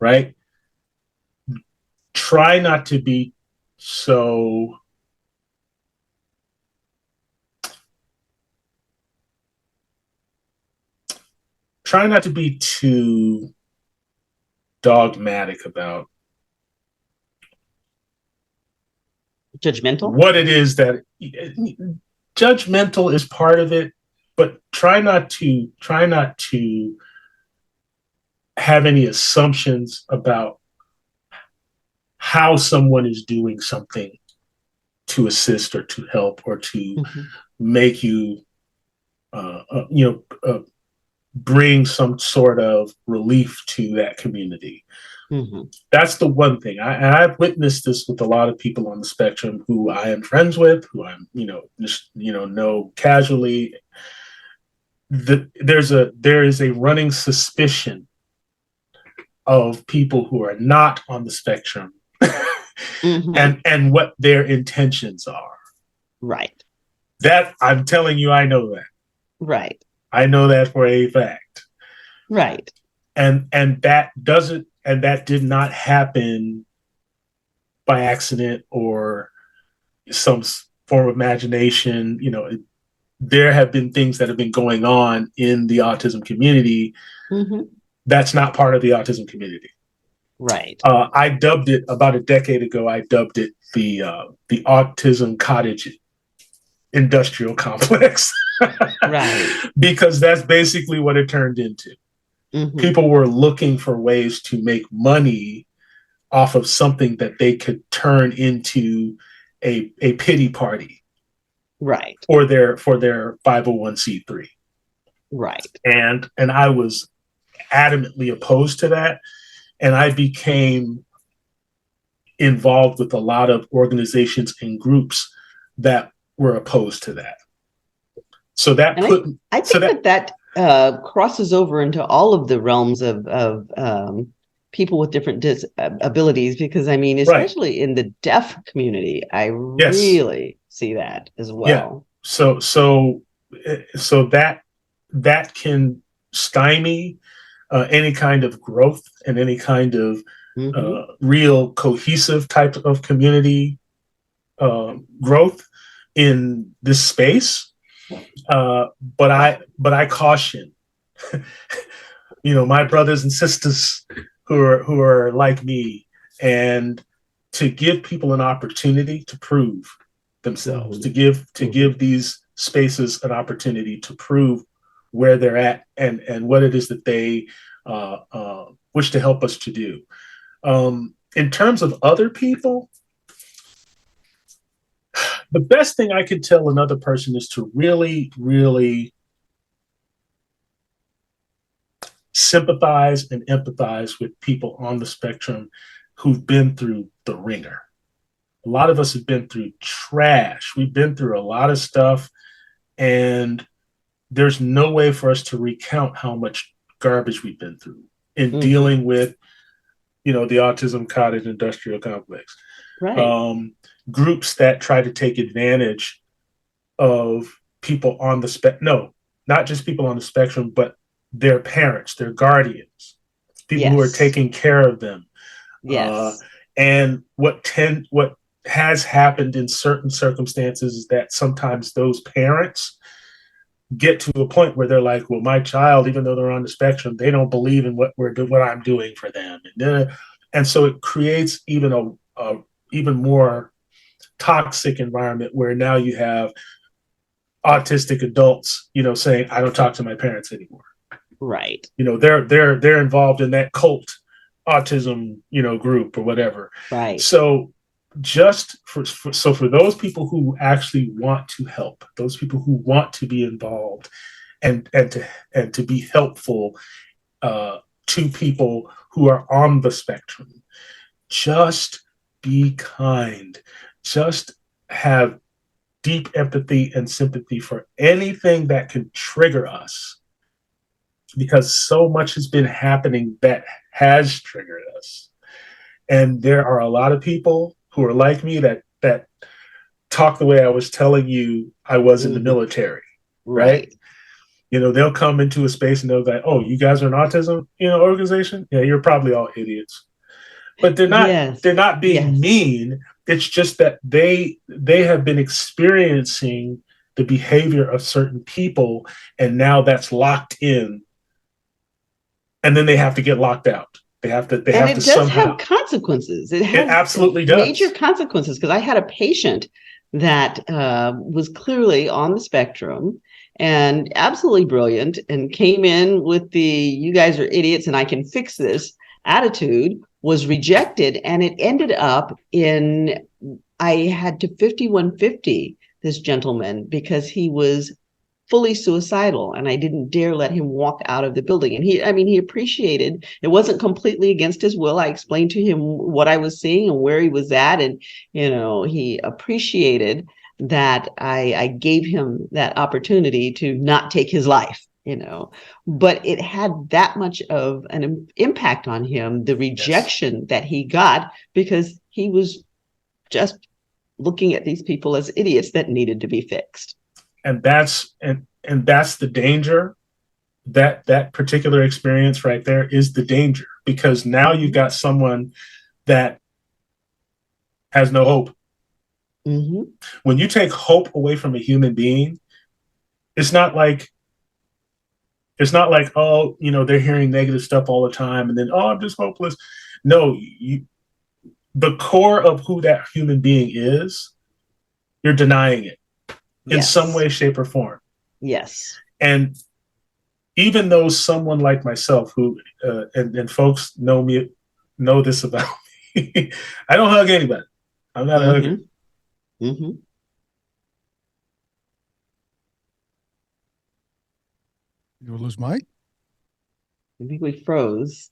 [SPEAKER 5] right? Try not to be so try not to be too dogmatic about
[SPEAKER 4] judgmental.
[SPEAKER 5] What it is that judgmental is part of it, but try not to have any assumptions about how someone is doing something to assist or to help or to make you, bring some sort of relief to that community. That's the one thing. I've witnessed this with a lot of people on the spectrum who I am friends with, who I'm, know casually. There is a running suspicion of people who are not on the spectrum and what their intentions are.
[SPEAKER 4] Right.
[SPEAKER 5] That I'm telling you, I know that.
[SPEAKER 4] Right.
[SPEAKER 5] I know that for a fact.
[SPEAKER 4] Right.
[SPEAKER 5] And that did not happen by accident or some form of imagination. There have been things that have been going on in the autism community that's not part of the autism community.
[SPEAKER 4] Right.
[SPEAKER 5] I dubbed it about a decade ago. I dubbed it the autism cottage industrial complex.
[SPEAKER 4] Right.
[SPEAKER 5] Because that's basically what it turned into. People were looking for ways to make money off of something that they could turn into a pity party.
[SPEAKER 4] Right.
[SPEAKER 5] For their 501c3.
[SPEAKER 4] Right.
[SPEAKER 5] And I was adamantly opposed to that. And I became involved with a lot of organizations and groups that were opposed to that. So that
[SPEAKER 4] I think that crosses over into all of the realms of people with different disabilities, because I mean, especially in the deaf community, I really see that as well.
[SPEAKER 5] Yeah. So so that can stymie any kind of growth and any kind of real cohesive type of community growth in this space. But I caution, my brothers and sisters who are like me, and to give people an opportunity to prove themselves, to give these spaces an opportunity to prove where they're at and what it is that they wish to help us to do. In terms of other people, the best thing I could tell another person is to really, really sympathize and empathize with people on the spectrum who've been through the ringer. A lot of us have been through trash. We've been through a lot of stuff, and there's no way for us to recount how much garbage we've been through in dealing with, the autism cottage industrial complex.
[SPEAKER 4] Right.
[SPEAKER 5] Groups that try to take advantage of people on the not just people on the spectrum, but their parents, their guardians, people who are taking care of them.
[SPEAKER 4] Yes.
[SPEAKER 5] And what has happened in certain circumstances is that sometimes those parents get to a point where they're like, well, my child, even though they're on the spectrum, they don't believe in what I'm doing for them. And so it creates even a even more toxic environment where now you have autistic adults, saying, I don't talk to my parents anymore.
[SPEAKER 4] Right.
[SPEAKER 5] They're involved in that cult autism, group or whatever.
[SPEAKER 4] Right.
[SPEAKER 5] So just for those people who actually want to help, those people who want to be involved and to be helpful to people who are on the spectrum, just be kind. Just have deep empathy and sympathy for anything that can trigger us, because so much has been happening that has triggered us. And there are a lot of people who are like me that talk the way I was telling you I was in the military, right? They'll come into a space and they'll be like, oh, you guys are an autism, organization? Yeah, you're probably all idiots. But they're not being mean. It's just that they have been experiencing the behavior of certain people, and now that's locked in. And then they have to get locked out. They have to
[SPEAKER 4] have consequences. It
[SPEAKER 5] absolutely does.
[SPEAKER 4] Major consequences, because I had a patient that was clearly on the spectrum and absolutely brilliant, and came in with the "you guys are idiots and I can fix this" attitude, was rejected, and it ended up in, I had to 5150 this gentleman because he was fully suicidal, and I didn't dare let him walk out of the building. And he appreciated, it wasn't completely against his will. I explained to him what I was seeing and where he was at, and he appreciated that I gave him that opportunity to not take his life. But it had that much of an impact on him, the rejection that he got, because he was just looking at these people as idiots that needed to be fixed.
[SPEAKER 5] And that's the danger. That particular experience right there is the danger, because now you've got someone that has no hope. When you take hope away from a human being, it's not like, oh, they're hearing negative stuff all the time and then, oh, I'm just hopeless. No, the core of who that human being is, you're denying it in some way, shape, or form.
[SPEAKER 4] Yes.
[SPEAKER 5] And even though someone like myself, who and folks know this about me, I don't hug anybody. I'm not a hugger.
[SPEAKER 7] You lose Mike?
[SPEAKER 4] I think we froze.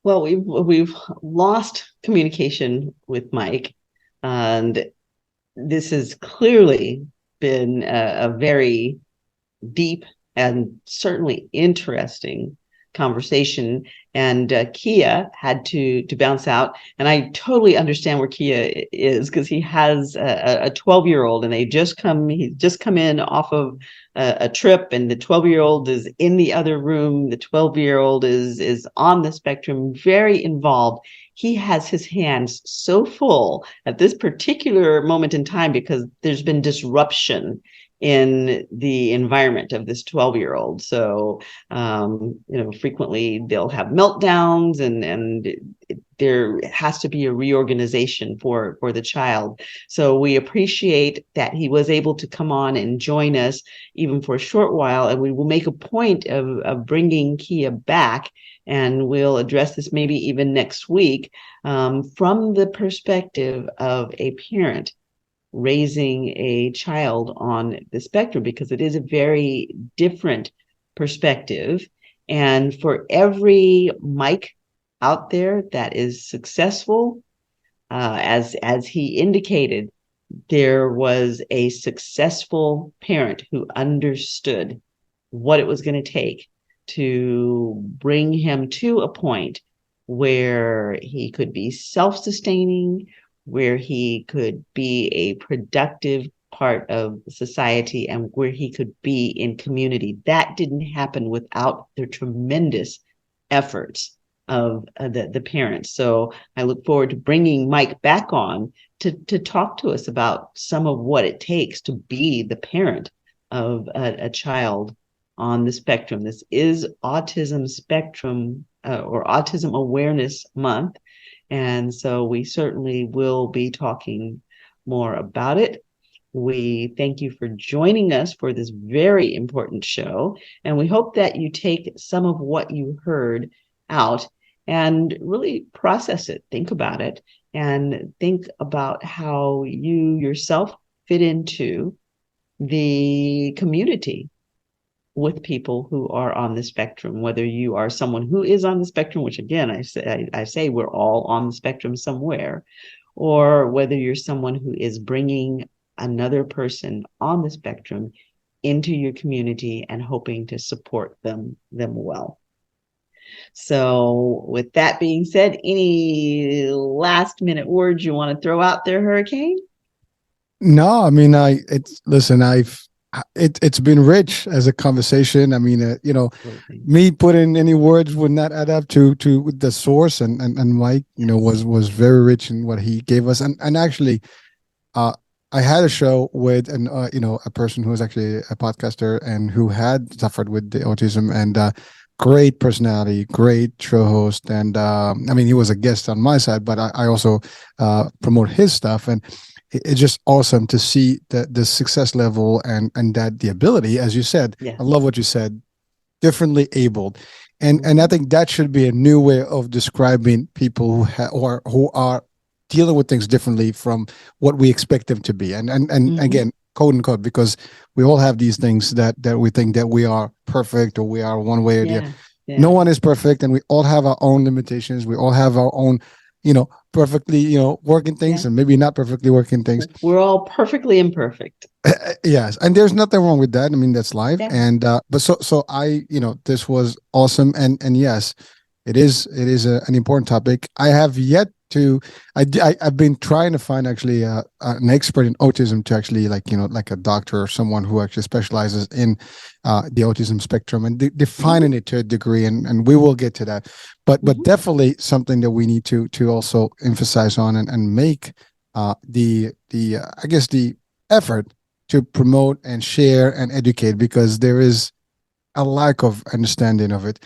[SPEAKER 4] Well, we've lost communication with Mike, and this has clearly been a very deep and certainly interesting conversation, and Kia had to bounce out. And I totally understand where Kia is, because he has a 12-year-old, and he's just come in off of a trip, and the 12-year-old is in the other room. The 12-year-old is on the spectrum, very involved. He has his hands so full at this particular moment in time because there's been disruption in the environment of this 12-year-old. So, frequently they'll have meltdowns, and there has to be a reorganization for the child. So we appreciate that he was able to come on and join us even for a short while, and we will make a point of bringing Kia back, and we'll address this maybe even next week, from the perspective of a parent raising a child on the spectrum, because it is a very different perspective. And for every Mike out there that is successful, as he indicated, there was a successful parent who understood what it was going to take to bring him to a point where he could be self-sustaining, where he could be a productive part of society, and where he could be in community. That didn't happen without the tremendous efforts of the parents. So I look forward to bringing Mike back on to talk to us about some of what it takes to be the parent of a child on the spectrum. This is Autism Spectrum or Autism Awareness Month. And so we certainly will be talking more about it. We thank you for joining us for this very important show. And we hope that you take some of what you heard out and really process it, think about it, and think about how you yourself fit into the community with people who are on the spectrum, whether you are someone who is on the spectrum, which again, I say we're all on the spectrum somewhere, or whether you're someone who is bringing another person on the spectrum into your community and hoping to support them well. So with that being said, any last minute words you want to throw out there, Hurricane?
[SPEAKER 7] No, I mean, it's been rich as a conversation. I mean, Absolutely. Me putting any words would not add up to the source, and Mike, was very rich in what he gave us. And actually, I had a show with a person who was actually a podcaster and who had suffered with the autism, and great personality, great show host. And I mean, he was a guest on my side, but I also promote his stuff, and it's just awesome to see the success level and that the ability, as you said. Yeah. I love what you said, differently abled, and I think that should be a new way of describing people who are dealing with things differently from what we expect them to be. And again, quote unquote, because we all have these things that we think that we are perfect or we are one way or the other. Yeah. No one is perfect, and we all have our own limitations. We all have our own, perfectly, working things, and maybe not perfectly working things.
[SPEAKER 4] We're all perfectly imperfect.
[SPEAKER 7] Yes. And there's nothing wrong with that. I mean, that's life. Yeah. And, but so I, this was awesome. And yes, it is an important topic. I have yet to, I've been trying to find actually an expert in autism to actually like a doctor or someone who actually specializes in the autism spectrum and defining it to a degree. And we will get to that. But definitely something that we need to also emphasize on and make the effort to promote and share and educate, because there is a lack of understanding of it.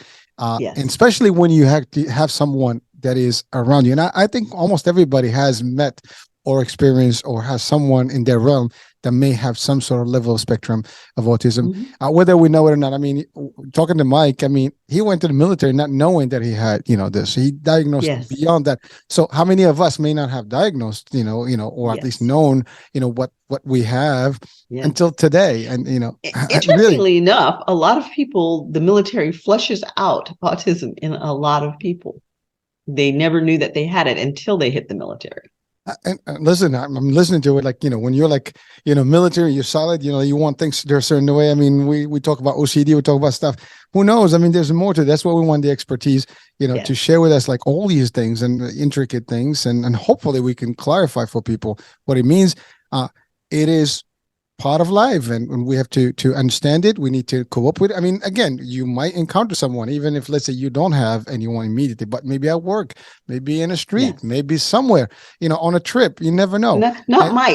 [SPEAKER 7] Yes. And especially when you have someone that is around you. And I think almost everybody has met or experienced or has someone in their realm that may have some sort of level of spectrum of autism, whether we know it or not. I mean, talking to Mike, I mean, he went to the military not knowing that he had, this. He diagnosed beyond that. So how many of us may not have diagnosed, or at least known, what we have until today? And,
[SPEAKER 4] interestingly enough, a lot of people, the military flushes out autism in a lot of people. They never knew that they had it until they hit the military.
[SPEAKER 7] And listen, I'm listening to it like, when you're like, military, you're solid, you want things to do a certain way. I mean, we talk about OCD, we talk about stuff. Who knows? I mean, there's more to it. That's why we want the expertise,
[SPEAKER 4] Yes.
[SPEAKER 7] to share with us like all these things and intricate things. And hopefully we can clarify for people what it means. It is part of life, and we have to understand it. We need to cope with it. I mean, again, you might encounter someone, even if, let's say, you don't have anyone immediately, but maybe at work, maybe in a street,
[SPEAKER 4] Yes.
[SPEAKER 7] maybe somewhere, on a trip. You never know.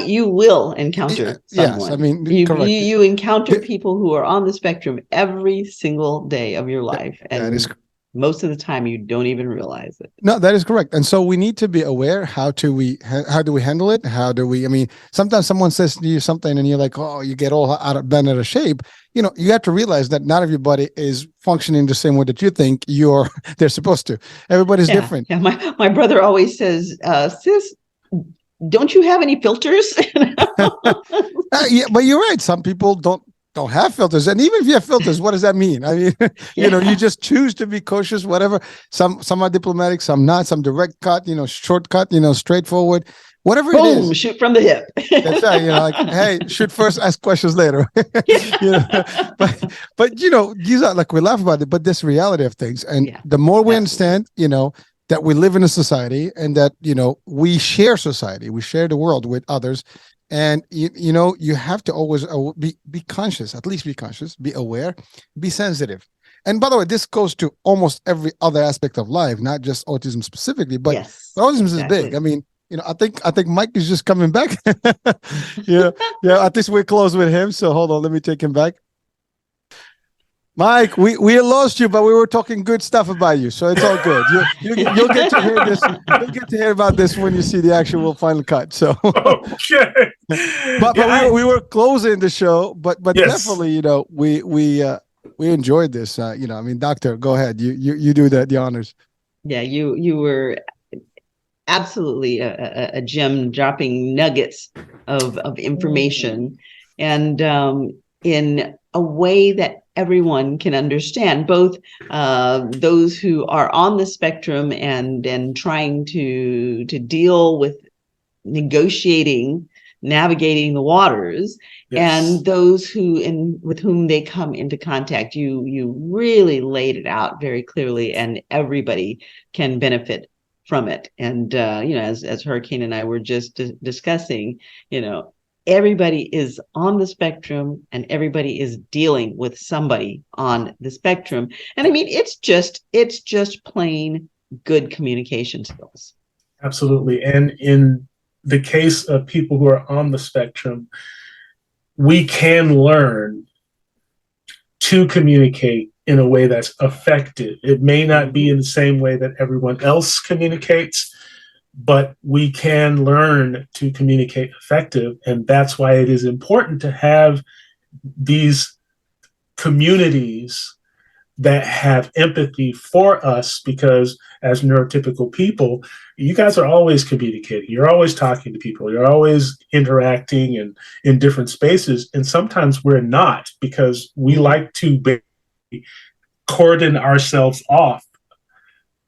[SPEAKER 4] You will encounter someone.
[SPEAKER 7] Yes, I mean, correct.
[SPEAKER 4] You encounter people who are on the spectrum every single day of your life, and
[SPEAKER 7] that is
[SPEAKER 4] most of the time you don't even realize it.
[SPEAKER 7] No, that is correct. And so we need to be aware. How do we handle it? I mean, sometimes someone says to you something and you're like, oh, you get all bent out of shape. You have to realize that not everybody is functioning the same way that you think they're supposed to. Everybody's different.
[SPEAKER 4] Yeah. My brother always says, sis, don't you have any filters?
[SPEAKER 7] Yeah, but you're right. Some people don't have filters, and even if you have filters, what does that mean? I mean, you just choose to be cautious, whatever. Some are diplomatic, some not. Some direct cut, shortcut, straightforward, whatever it is.
[SPEAKER 4] Shoot from the hip.
[SPEAKER 7] That's right. Like, hey, shoot first, ask questions later. But these are like, we laugh about it, but this reality of things, and the more we understand, that we live in a society, and that we share society, we share the world with others. And you have to always be conscious, at least be conscious, be aware, be sensitive. And by the way, this goes to almost every other aspect of life, not just autism specifically, but autism is big. I mean, I think Mike is just coming back. Yeah. At least we're close with him. So hold on, let me take him back. Mike, we lost you, but we were talking good stuff about you, so it's all good. You'll get to hear this. You'll get to hear about this when you see the actual final cut. So,
[SPEAKER 5] okay.
[SPEAKER 7] But we were closing the show, but definitely, we enjoyed this. I mean, Doctor, go ahead. You do the honors.
[SPEAKER 4] Yeah, you were absolutely a gem, dropping nuggets of information, and in a way that everyone can understand, both those who are on the spectrum and trying to deal with navigating the waters, and those with whom they come into contact. You really laid it out very clearly, and everybody can benefit from it. And as Hurricane and I were just discussing, everybody is on the spectrum, and everybody is dealing with somebody on the spectrum. And I mean, it's just plain good communication skills.
[SPEAKER 5] Absolutely. And in the case of people who are on the spectrum, we can learn to communicate in a way that's effective. It may not be in the same way that everyone else communicates, but we can learn to communicate effective. And that's why it is important to have these communities that have empathy for us, because as neurotypical people, you guys are always communicating. You're always talking to people. You're always interacting and in different spaces. And sometimes we're not, because we like to cordon ourselves off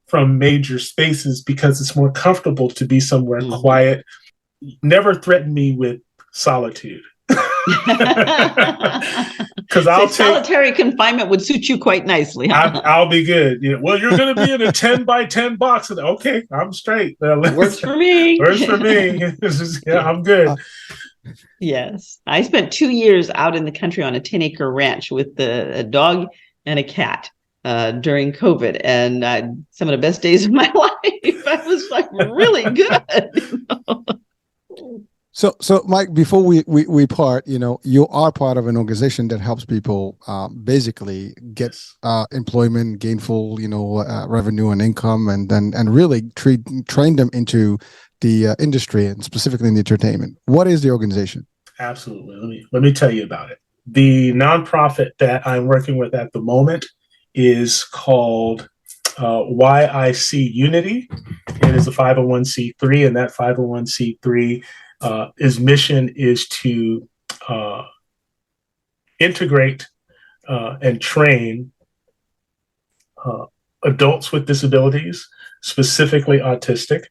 [SPEAKER 5] from major spaces because it's more comfortable to be somewhere quiet. Never threaten me with solitude. Because
[SPEAKER 4] solitary confinement would suit you quite nicely.
[SPEAKER 5] I'll be good. Well, you're going to be in a 10 by 10 box. Okay, I'm straight.
[SPEAKER 4] Works for me.
[SPEAKER 5] Works for me. I'm good.
[SPEAKER 4] Yes. I spent 2 years out in the country on a 10-acre ranch with a dog and a cat during COVID, and some of the best days of my life. I was like really good.
[SPEAKER 7] So Mike, before we part, you are part of an organization that helps people basically get employment, gainful, revenue and income, and really train them into the industry, and specifically in the entertainment. What is the organization?
[SPEAKER 5] Absolutely. Let me tell you about it. The nonprofit that I'm working with at the moment is called YIC Unity. It is a 501c3, and that 501c3 his mission is to integrate and train adults with disabilities, specifically autistic,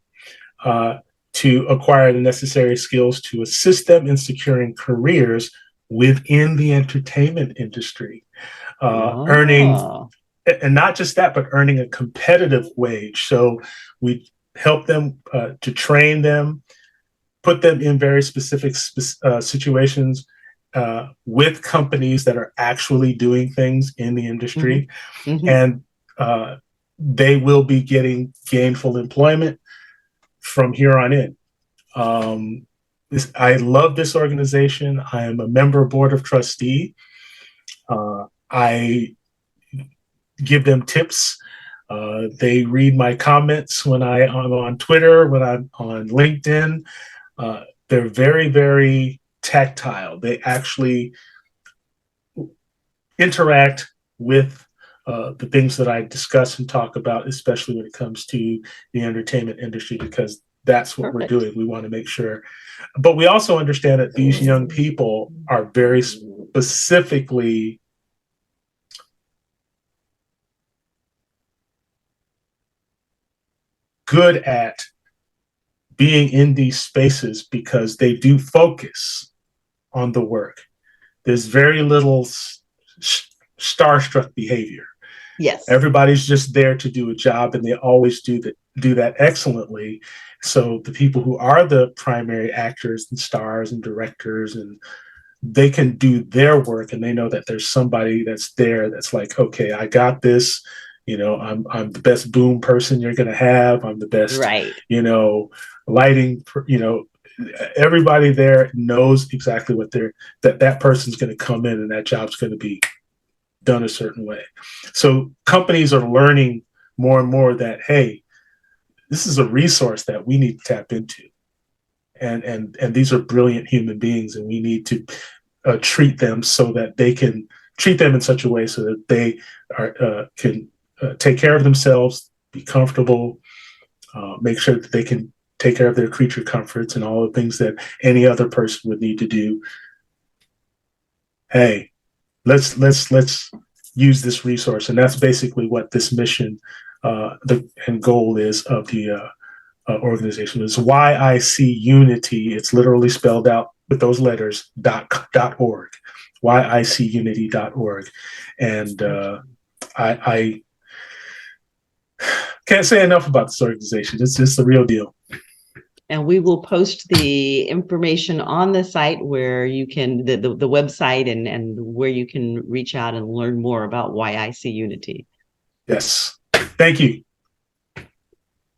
[SPEAKER 5] to acquire the necessary skills to assist them in securing careers within the entertainment industry, earning, and not just that, but earning a competitive wage. So we help them to train them, put them in very specific situations with companies that are actually doing things in the industry. And they will be getting gainful employment from here on in. I love this organization. I am a member of board of trustee. I give them tips. They read my comments when I'm on Twitter, when I'm on LinkedIn. They're very, very tactile. They actually interact with the things that I discuss and talk about, especially when it comes to the entertainment industry, because that's what we're doing. We want to make sure. But we also understand that these young people are very specifically good at being in these spaces because they do focus on the work. There's very little starstruck behavior.
[SPEAKER 4] Yes.
[SPEAKER 5] Everybody's just there to do a job, and they always do that excellently. So the people who are the primary actors and stars and directors, and they can do their work, and they know that there's somebody that's there that's like, okay, I got this. I'm the best boom person you're going to have. I'm the best, lighting, everybody there knows exactly what that person's going to come in, and that job's going to be done a certain way. So companies are learning more and more that, hey, this is a resource that we need to tap into. And these are brilliant human beings, and we need to treat them so that they can treat them in such a way so that they can take care of themselves, be comfortable, make sure that they can take care of their creature comforts and all the things that any other person would need to do. Hey, let's use this resource. And that's basically what this mission and goal is of the organization. It's YICUnity. It's literally spelled out with those letters, .org, YICUnity.org. And I can't say enough about this organization. It's the real deal.
[SPEAKER 4] And we will post the information on the site where you can, the website and where you can reach out and learn more about YICUnity.
[SPEAKER 5] Yes. Thank you.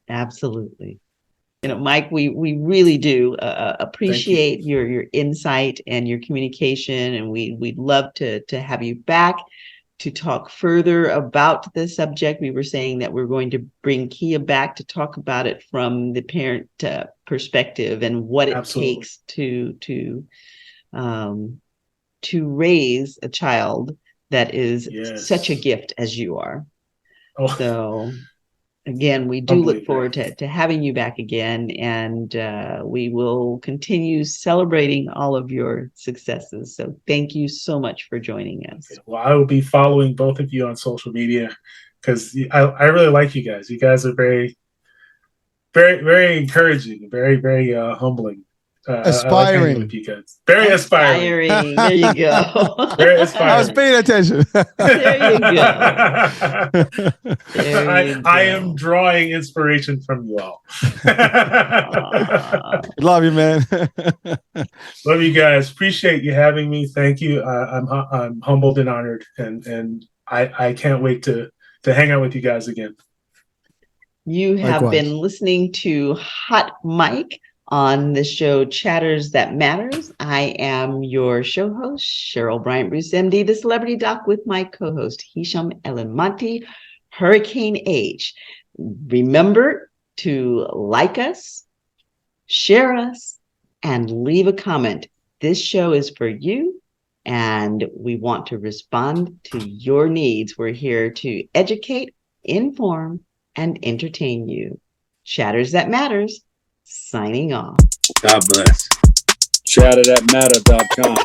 [SPEAKER 4] Absolutely. Mike, we really do appreciate your insight and your communication, and we'd love to have you back to talk further about the subject. We were saying that we're going to bring Kia back to talk about it from the parent perspective and what it takes to raise a child that is such a gift as you are. So again, we do look forward to having you back again, and we will continue celebrating all of your successes. So thank you so much for joining us.
[SPEAKER 5] Okay. Well, I will be following both of you on social media because I really like you guys. You guys are very, very, very encouraging, very, very humbling.
[SPEAKER 7] Aspiring.
[SPEAKER 5] I like with you guys. Very aspiring.
[SPEAKER 4] There you go.
[SPEAKER 5] Very aspiring.
[SPEAKER 7] I was paying attention.
[SPEAKER 4] There you go.
[SPEAKER 5] I am drawing inspiration from you all.
[SPEAKER 7] Love you, man.
[SPEAKER 5] Love you guys. Appreciate you having me. Thank you. I'm humbled and honored, and I can't wait to hang out with you guys again.
[SPEAKER 4] You have
[SPEAKER 7] Likewise.
[SPEAKER 4] been listening to Hot Mike on the show Chatters That Matters. I am your show host, Cheryl Bryant Bruce, MD, the Celebrity Doc, with my co-host, Hisham Elenmonti, Hurricane H. Remember to like us, share us, and leave a comment. This show is for you, and we want to respond to your needs. We're here to educate, inform, and entertain you. Chatters That Matters, signing off.
[SPEAKER 8] God bless. ChatterThatMatter.com.